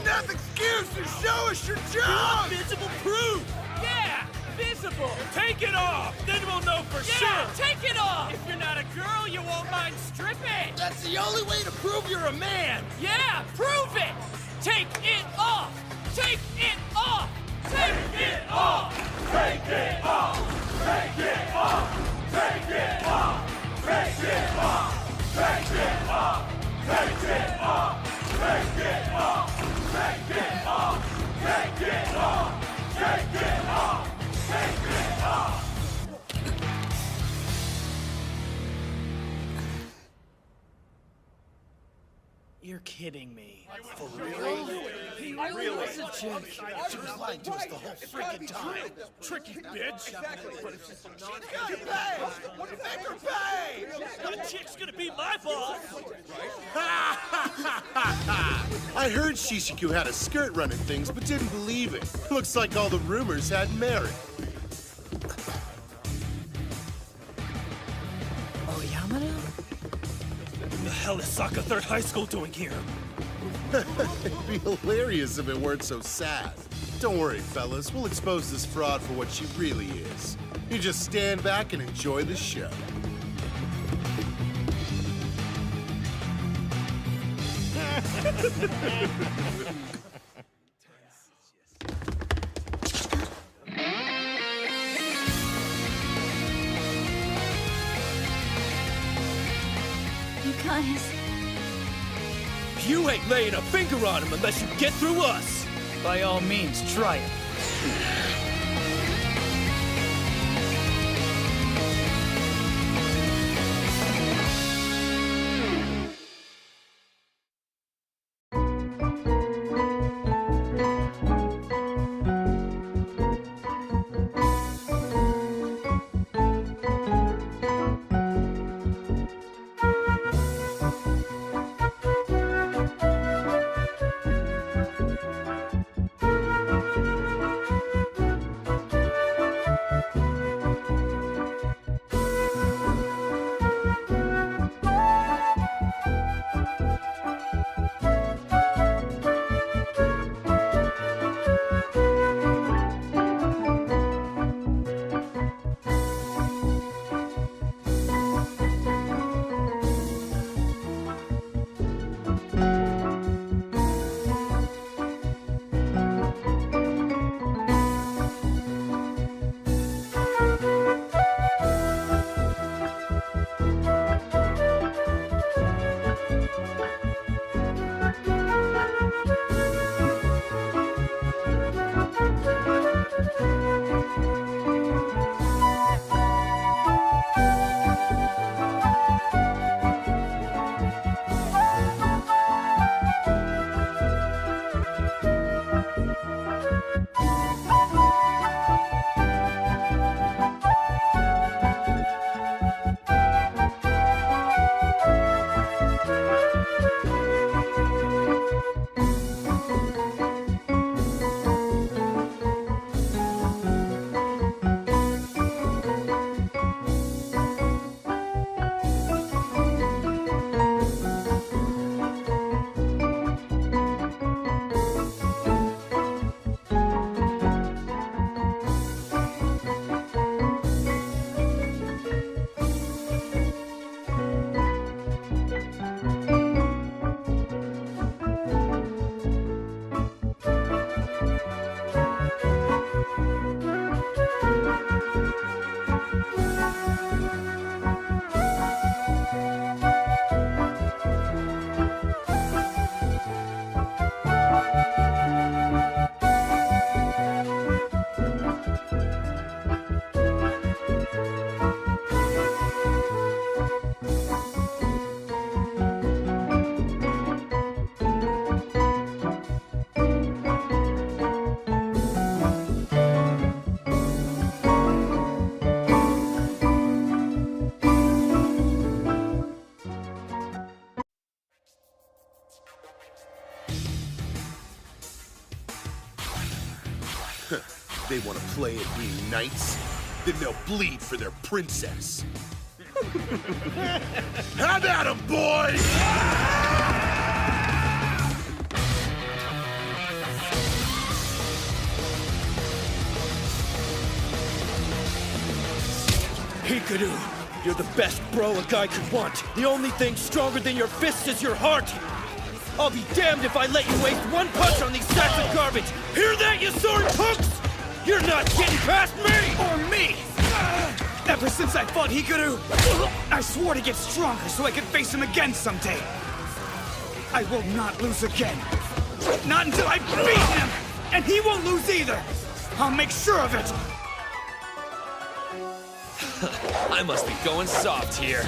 Enough excuses! Show us your job! Visible proof! Yeah! Visible! Take it off! Then we'll know for Yeah! sure! Take it off! If you're not a girl, you won't mind stripping! That's the only way to prove you're a man! Yeah! Prove it! Take it off! Take it off! Take it off! Take it off! Take it off! Take it off! Take it off! Take it off! Take it off! Take it off! Take it off! Take it off! Take it off! Take it off! You're kidding me. For real? He really was a chick. She was lying to us the whole freaking time. Tricky bitch! She's gonna pay! Make her pay! That chick's gonna be my boss! I heard Shishiku had a skirt running things, but didn't believe it. Looks like all the rumors had merit. Oyamada? What the hell is Saka Third High School doing here? It'd be hilarious if it weren't so sad. Don't worry, fellas. We'll expose this fraud for what she really is. You just stand back and enjoy the show. You guys... You ain't laying a finger on him unless you get through us! By all means, try it. They want to play at being knights? Then they'll bleed for their princess. Have at 'em, boys! Hikaru, you're the best bro a guy could want. The only thing stronger than your fists is your heart. I'll be damned if I let you waste one punch on these sacks of garbage. Hear that, you sword punks? You're not getting past me! Or me! Ever since I fought Hikaru, I swore to get stronger so I could face him again someday. I will not lose again. Not until I beat him! And he won't lose either! I'll make sure of it! I must be going soft here.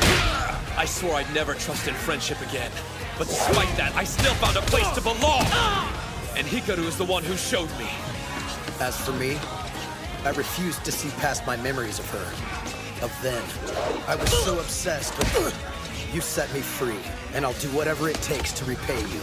I swore I'd never trust in friendship again. But despite that, I still found a place to belong! And Hikaru is the one who showed me. As for me, I refused to see past my memories of her. Of then. I was so obsessed, but you set me free, and I'll do whatever it takes to repay you.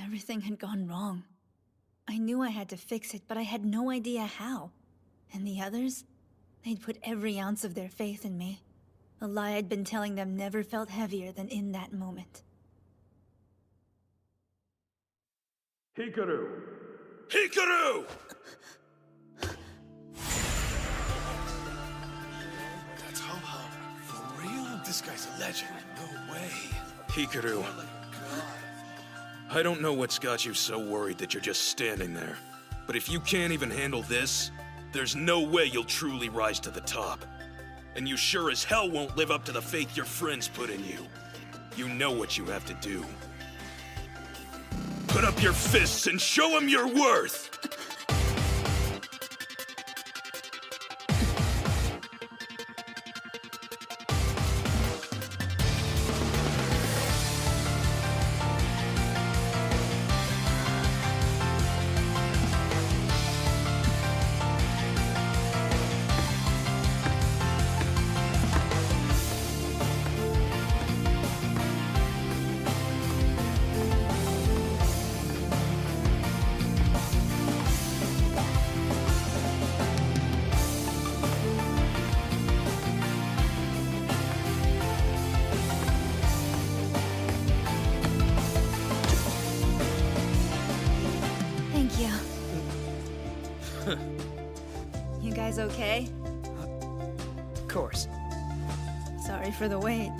Everything had gone wrong. I knew I had to fix it, but I had no idea how. And the others? They'd put every ounce of their faith in me. A lie I'd been telling them never felt heavier than in that moment. Hikaru! Hikaru! That's Ho-Ho. For real? This guy's a legend. No way. Hikaru. I don't know what's got you so worried that you're just standing there. But if you can't even handle this, there's no way you'll truly rise to the top. And you sure as hell won't live up to the faith your friends put in you. You know what you have to do. Put up your fists and show them your worth! Thank you. You guys okay? Of course. Sorry for the wait.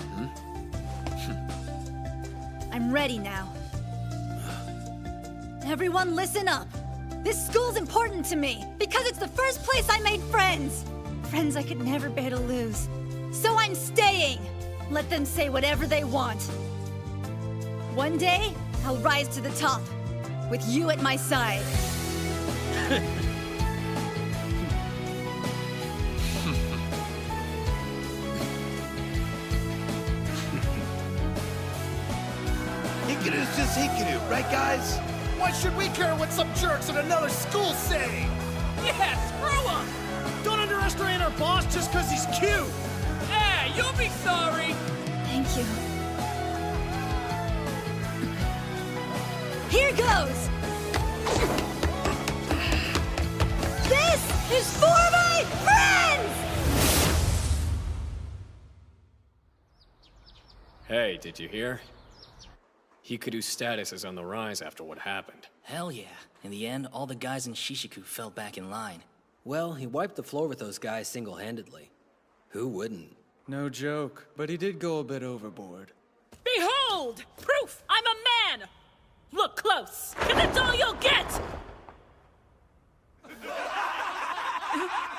I'm ready now. Everyone listen up. This school's important to me because it's the first place I made friends. Friends I could never bear to lose. So I'm staying. Let them say whatever they want. One day, I'll rise to the top. With you at my side. Hikaru's just Hikaru, right guys? Why should we care what some jerks at another school say? Yeah, screw him! Don't underestimate our boss just because he's cute! Hey, you'll be sorry! Thank you. Here goes! This is for my friends! Hey, did you hear? Hikaru's status is on the rise after what happened. Hell yeah. In the end, all the guys in Shishiku fell back in line. Well, he wiped the floor with those guys single-handedly. Who wouldn't? No joke, but he did go a bit overboard. Behold! Proof I'm a man! Look close, and that's all you'll get!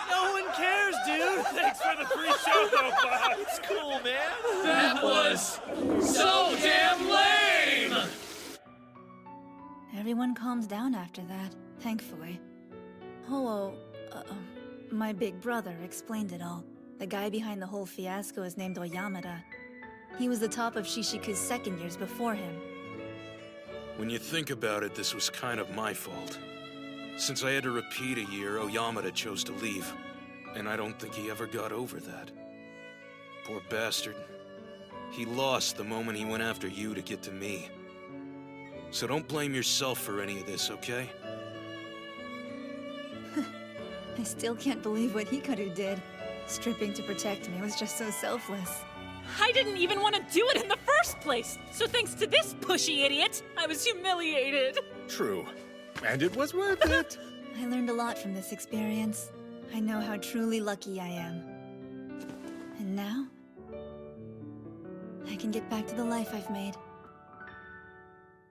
No one cares, dude! Thanks for the free show, though, Bob! It's cool, man! That was so damn lame! Everyone calms down after that, thankfully. My big brother explained it all. The guy behind the whole fiasco is named Oyamada. He was the top of Shishiku's second years before him. When you think about it, this was kind of my fault. Since I had to repeat a year, Oyamada chose to leave. And I don't think he ever got over that. Poor bastard. He lost the moment he went after you to get to me. So don't blame yourself for any of this, okay? I still can't believe what Hikaru did. Stripping to protect me was just so selfless. I didn't even want to do it in the first place! So thanks to this pushy idiot, I was humiliated! True. And it was worth it. I learned a lot from this experience. I know how truly lucky I am. And now, I can get back to the life I've made.